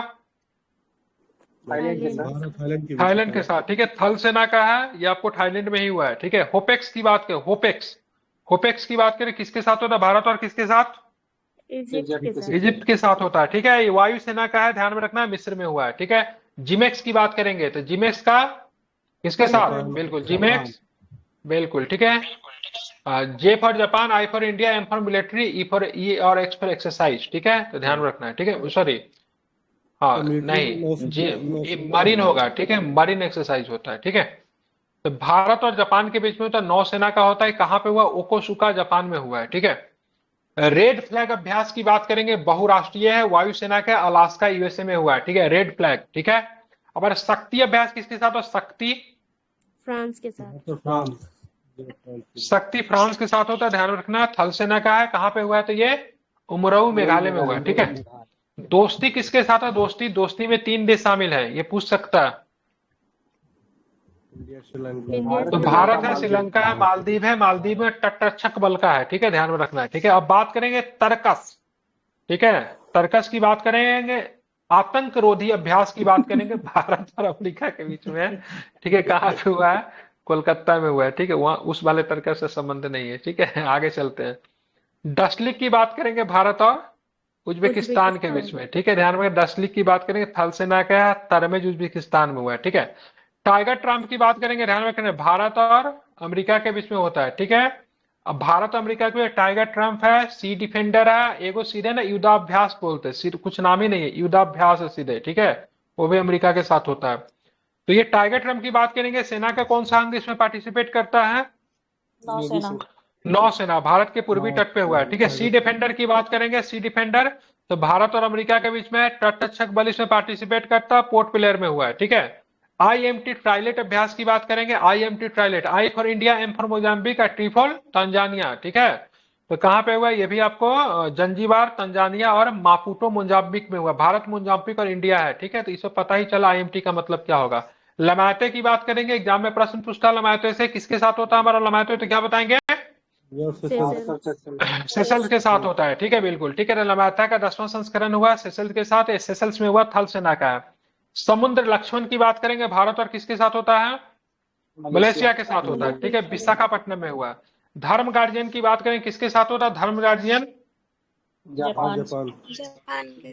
थाईलैंड के साथ, ठीक है। थल सेना का है, ये आपको थाईलैंड में ही हुआ है, ठीक है। होपेक्स की बात करें, होपेक्स की बात करें, किसके साथ होता है? भारत और किसके साथ? इजिप्ट के साथ होता है, ठीक है। ये वायुसेना का है, ध्यान में रखना, मिस्र में हुआ है, ठीक है। जिमेक्स की बात करेंगे तो जिमेक्स का किसके साथ? बिल्कुल जिमेक्स, बिल्कुल, ठीक है। J for Japan, I for India, M for military, E for E और एक्स फॉर एक्सरसाइज, ठीक है। तो ध्यान में रखना है, ठीक है। सॉरी, हाँ नहीं, जे मरीन होगा, ठीक है, मरीन एक्सरसाइज होता है, ठीक है। तो भारत और जापान के बीच में होता है, नौसेना का होता है। कहाँ पे हुआ? ओकोसुका जापान में हुआ है, ठीक है। रेड फ्लैग अभ्यास की बात करेंगे, बहुराष्ट्रीय है, वायुसेना का, अलास्का यूएसए में हुआ है, ठीक है। रेड फ्लैग, ठीक है। अब शक्ति अभ्यास किसके साथ? शक्ति फ्रांस के साथ। शक्ति फ्रांस के साथ होता है, ध्यान रखना। थल सेना का है, कहाँ पे हुआ है? तो ये उमराऊ मेघालय में हुआ है, ठीक है। दोस्ती किसके साथ है? दोस्ती में 3 देश शामिल है, ये पूछ सकता है। तो भारत है, श्रीलंका है, मालदीव है, मालदीव में तटरक्षक बल का है, ठीक है, ध्यान में रखना है, ठीक है। अब बात करेंगे तर्कस, ठीक है। तर्कस की बात करेंगे, आतंक रोधी अभ्यास की बात करेंगे, भारत और अमेरिका के बीच में, ठीक है। कहाँ पे हुआ है? कोलकाता में हुआ है, ठीक है। वहां उस वाले तर्कस से संबंध नहीं है, ठीक है। आगे चलते हैं। डस्लिक की बात करेंगे, भारत और उज्बेकिस्तान के बीच में, ठीक है। ध्यान में, डस्लिक की बात करेंगे, थल सेना का है, तरमेज उज्बेकिस्तान में हुआ है, ठीक है। टाइगर ट्रम्प की बात करेंगे, ध्यान में रखें, भारत और अमेरिका के बीच में होता है, ठीक है। अब भारत अमेरिका के टाइगर ट्रम्प है, सी डिफेंडर है, एगो सीधे ना युद्धाभ्यास बोलते हैं, कुछ नाम ही नहीं है, युद्धाभ्यास है सीधे, ठीक है, वो भी अमेरिका के साथ होता है। तो ये टाइगर ट्रम्प की बात करेंगे, सेना का कौन सा अंग इसमें पार्टिसिपेट करता है? नौसेना। नौसेना, भारत के पूर्वी तट पे हुआ है, ठीक है। सी डिफेंडर की बात करेंगे, सी डिफेंडर तो भारत और अमेरिका के बीच में तटरक्षक बल इसमें पार्टिसिपेट करता है, पोर्ट ब्लेयर में हुआ है, ठीक है। आईएमटी ट्राइलेट अभ्यास की बात करेंगे, IMT trilat, I for India, M for Mozambique, T for Tanzania, ठीक है। तो कहां पे हुआ है? ये भी आपको जंजीबार तंजानिया और मापुटो मोजाम्बिक में हुआ। भारत, मोजाम्बिक और इंडिया है, ठीक है। तो इससे पता ही चला आईएमटी का मतलब क्या होगा। लमाते की बात करेंगे, एग्जाम में प्रश्न पूछता है लमाते से, किसके साथ होता है हमारा लमाते, तो क्या बताएंगे? सेशल्स के साथ होता है, ठीक है, बिल्कुल, ठीक है। लमाता का 10वां संस्करण हुआ सेशल्स के साथ, सेशल्स में हुआ, थल सेना का है। समुद्र लक्ष्मण की बात करेंगे, भारत और किसके साथ होता है? मलेशिया के साथ होता है, ठीक है, विशाखापट्टनम में हुआ। धर्म गार्जियन की बात करें, किसके साथ होता है धर्म गार्जियन? जापान।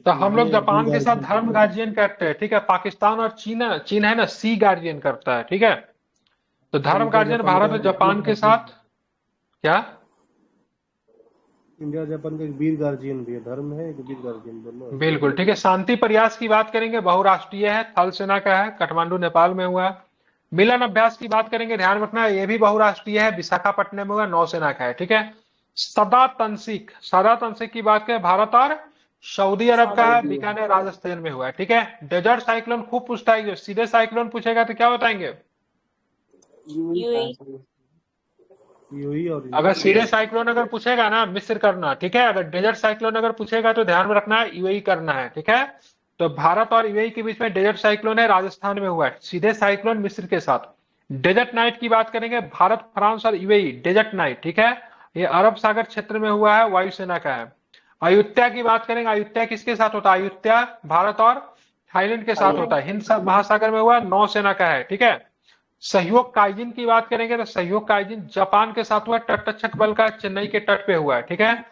तो हम लोग जापान के साथ धर्म गार्जियन करते हैं, ठीक है। पाकिस्तान और चीन, चीन है ना, सी गार्जियन करता है, ठीक है। तो धर्म गार्जियन भारत और जापान के साथ क्या? इंडिया जापान का एक वीर गार्जियन भी है, धर्म है, एक वीर गार्जियन, दोनों है। बिल्कुल, ठीक है। शांति प्रयास की बात करेंगे, बहुराष्ट्रीय है, थल सेना का है, काठमांडू नेपाल में हुआ। मिलन अभ्यास की बात करेंगे, ध्यान रखना ये भी बहुराष्ट्रीय है, विशाखापट्टनम में हुआ, नौसेना का है, ठीक है। सदा तंसिक की बात करें, भारत और सऊदी अरब का है, बीकानेर राजस्थान में हुआ है, ठीक है। डेजर्ट साइक्लोन खूब पूछता है, जो सीधे साइक्लोन पूछेगा तो क्या बताएंगे? यूएई। यूएई और अगर सीधे साइक्लोन अगर पूछेगा ना, मिस्र करना, ठीक है। अगर डेजर्ट साइक्लोन अगर पूछेगा तो ध्यान में रखना है यूएई करना है, ठीक है। तो भारत और यूएई के बीच में डेजर्ट साइक्लोन है, राजस्थान में हुआ है, सीधे साइक्लोन मिस्र के साथ। डेजर्ट नाइट की बात करेंगे, भारत, फ्रांस और यूएई, डेजर्ट नाइट, ठीक है। ये अरब सागर क्षेत्र में हुआ है, वायुसेना का है। अयुत्या की बात करेंगे, अयुत्या किसके साथ होता है? अयुत्या भारत और थाईलैंड के साथ होता है, हिंद महासागर में हुआ, नौसेना का है, ठीक है। सहयोग काइजिन की बात करेंगे तो सहयोग काइजिन जापान के साथ हुआ, तटरक्षक बल का चेन्नई के तट पे हुआ है, ठीक है।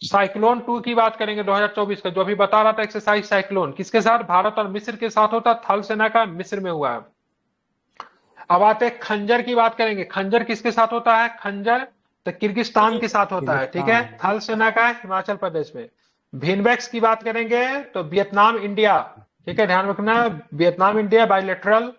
साइक्लोन 2 की बात करेंगे 2024 का, जो अभी बता रहा था एक्सरसाइज साइक्लोन, किसके साथ? भारत और मिस्र के साथ होता, थल सेना का, मिस्र में हुआ है। अब आते हैं खंजर की बात करेंगे, खंजर किसके साथ होता है? खंजर तो किर्गिस्तान के साथ होता है, ठीक है, थल सेना का, हिमाचल प्रदेश में। भिनबैक्स की बात करेंगे तो वियतनाम इंडिया, ठीक है, ध्यान रखना, वियतनाम इंडिया बायलैटरल,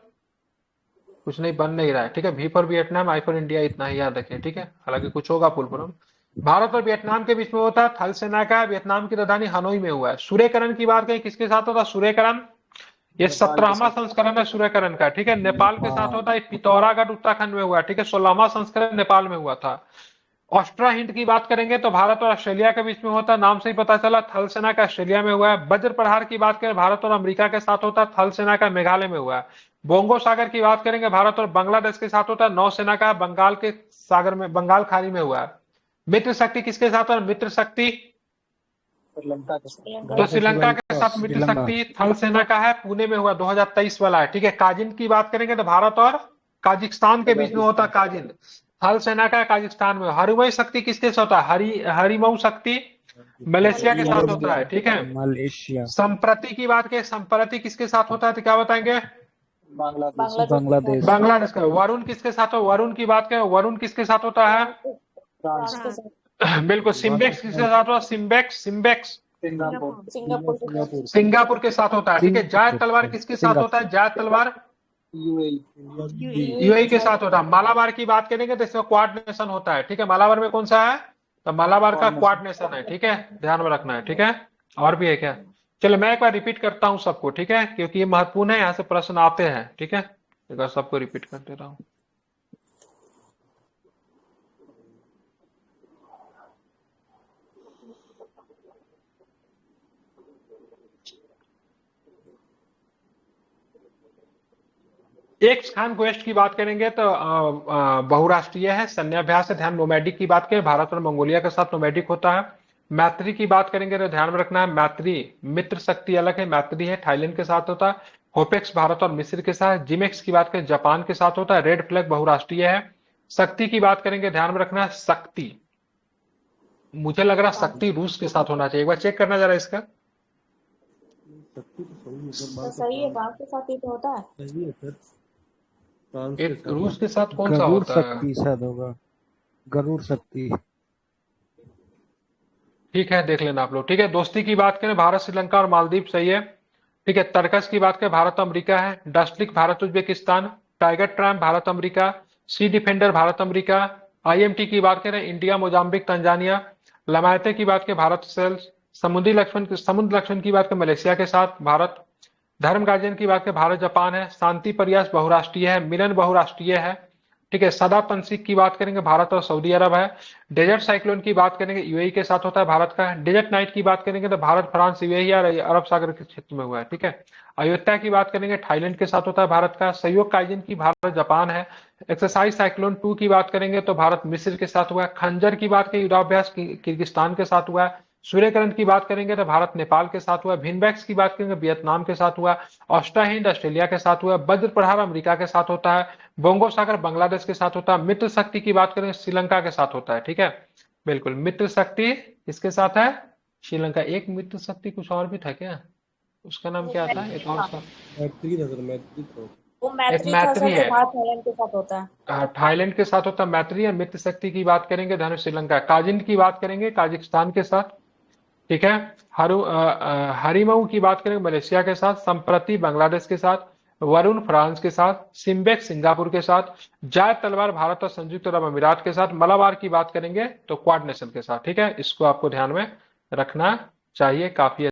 कुछ नहीं बन नहीं रहा है, ठीक है। V for Vietnam, I for India, इतना ही याद रखें, ठीक है। हालांकि कुछ होगा फुल फॉर्म। भारत और वियतनाम के बीच में होता है, थल सेना का, वियतनाम की राजधानी हनोई में हुआ है। सूर्यकरण की बात करें, किसके साथ होता है सूर्यकरण? ये 17वां संस्करण है सूर्यकरण का, ठीक है। नेपाल के साथ होता है, पिथौरागढ़ उत्तराखंड में हुआ है, ठीक है। 16वां संस्करण नेपाल में हुआ था। ऑस्ट्रा हिंद की बात करेंगे तो भारत और ऑस्ट्रेलिया के बीच में होता है, नाम से ही पता चला, थल सेना का ऑस्ट्रेलिया में हुआ है। वज्र प्रहार की बात करें, भारत और अमेरिका के साथ होता है, थल सेना का मेघालय में हुआ है। बोंगो सागर की बात करेंगे, भारत और बांग्लादेश के साथ होता है, नौसेना का, बंगाल के सागर में, बंगाल खाड़ी में हुआ है। मित्र शक्ति किसके साथ है? मित्र शक्ति तो श्रीलंका के साथ मित्र शक्ति, थल सेना का है, पुणे में हुआ, 2023 वाला है, ठीक है। काजिन की बात करेंगे तो भारत और काजिकिस्तान के बीच में होता है काजिन, थल सेना का, काजिकिस्तान में। हरिमय शक्ति किसके साथ होता है? हरिमऊ शक्ति मलेशिया के साथ होता है, ठीक है। मलेशिया। संप्रति की बात करें, संप्रति किसके साथ होता है तो क्या बताएंगे? बांग्लादेश। बांग्लादेश का। वरुण किसके साथ हो? वरुण की बात करें, वरुण किसके साथ होता है? फ्रांस के साथ। बिल्कुल। सिम्बेक्स किसके साथ होता है? SIMBEX Singapore. सिंगापुर के साथ होता है, ठीक है। जायद तलवार किसके साथ होता है? जायद तलवार यूएई के साथ होता है। मालाबार की बात करेंगे तो इसमें क्वाड नेशन होता है, ठीक है। मालाबार में कौन सा है? तो मालाबार का क्वाड नेशन है, ठीक है, ध्यान में रखना है, ठीक है। और भी है क्या? चलो मैं एक बार रिपीट करता हूँ सबको, ठीक है, क्योंकि ये महत्वपूर्ण है, यहाँ से प्रश्न आते हैं, ठीक है। एक बार सबको रिपीट कर दे रहा हूँ। एक खान क्वेस्ट की बात करेंगे तो बहुराष्ट्रीय है, सैन्याभ्यास है, ध्यान। नोमैडिक की बात करें, भारत और मंगोलिया के साथ नोमैडिक होता है। मैत्री की बात करेंगे तो ध्यान में रखना है, मैत्री मित्र शक्ति अलग है, मैत्री है, थाईलैंड के साथ होता है। होपेक्स भारत और मिस्र के साथ। जिमेक्स की बात करें जापान के साथ होता है। रेड फ्लैग बहुराष्ट्रीय है। शक्ति की बात करेंगे, ध्यान में रखना है, शक्ति मुझे लग रहा शक्ति रूस के साथ होना चाहिए, एक बार चेक करना जरा इसका। तो सही है, फ्रांस के साथ ही तो होता है। सही है सर, फ्रांस के एक साथ। रूस के साथ कौन सा गरुड़ होता है? शक्ति शायद होगा। गरुड़ शक्ति। ठीक है, देख लेना आप लोग। ठीक है, दोस्ती की बात करें, भारत श्रीलंका और मालदीव सही है। ठीक है, तर्कस की बात करें, भारत अमेरिका है। डस्टलिक भारत उज्बेकिस्तान। टाइगर ट्रैम्प भारत अमेरिका। सी डिफेंडर भारत अमेरिका। आईएमटी की बात करें, इंडिया मोजाम्बिक तंजानिया। लमायते की बात करें, भारत सेल्स। समुद्र लक्ष्मण की बात करें, मलेशिया के साथ भारत। धर्म गार्जियन की बात करें, भारत जापान है। शांति प्रयास बहुराष्ट्रीय है। मिलन बहुराष्ट्रीय है। ठीक है, सदा तंसीक की बात करेंगे, भारत और सऊदी अरब है। डेजर्ट साइक्लोन की बात करेंगे, यूएई के साथ होता है भारत का। डेजर्ट नाइट की बात करेंगे तो भारत, फ्रांस, यूएई और अरब सागर के क्षेत्र में हुआ है। ठीक है, अयोध्या की बात करेंगे, थाईलैंड के साथ होता है भारत का। सहयोग काइजन की भारत जापान है। एक्सरसाइज साइक्लोन 2 की बात करेंगे तो भारत मिस्र के साथ हुआ है। खंजर की बात करें, युद्धाभ्यास किर्गिस्तान के साथ हुआ है। सूर्यग्रहण की बात करेंगे तो भारत नेपाल के साथ हुआ। भिनबैक्स की बात करेंगे, वियतनाम के साथ हुआ। ऑस्ट्रा हिंद ऑस्ट्रेलिया के साथ हुआ। वज्र प्रहार अमेरिका के साथ होता है। बोंगो सागर बांग्लादेश के साथ होता है। मित्र शक्ति की बात करें, श्रीलंका के साथ होता है। ठीक है, बिल्कुल, मित्र शक्ति किसके साथ है? श्रीलंका। एक मित्र शक्ति कुछ और भी था क्या? उसका नाम वो क्या था? मैत्री एक और था। सा मैत्री था सर, मैत्री था। वो एक मैत्री था मैत्री सर, जो है। भारत थाईलैंड के साथ होता है। थाईलैंड के साथ होता है मैत्री है। मित्र शक्ति की बात करेंगे, धनुष श्रीलंका। काजिन की बात करेंगे, काजाकिस्तान के साथ। ठीक है, हरिमऊ की बात करें मलेशिया के साथ। संप्रति बांग्लादेश के साथ। वरुण फ्रांस के साथ। सिम्बेक सिंगापुर के साथ। जाय तलवार भारत और संयुक्त अरब अमीरात के साथ। मलाबार की बात करेंगे तो क्वाड नेशन के साथ। ठीक है, इसको आपको ध्यान में रखना चाहिए, काफी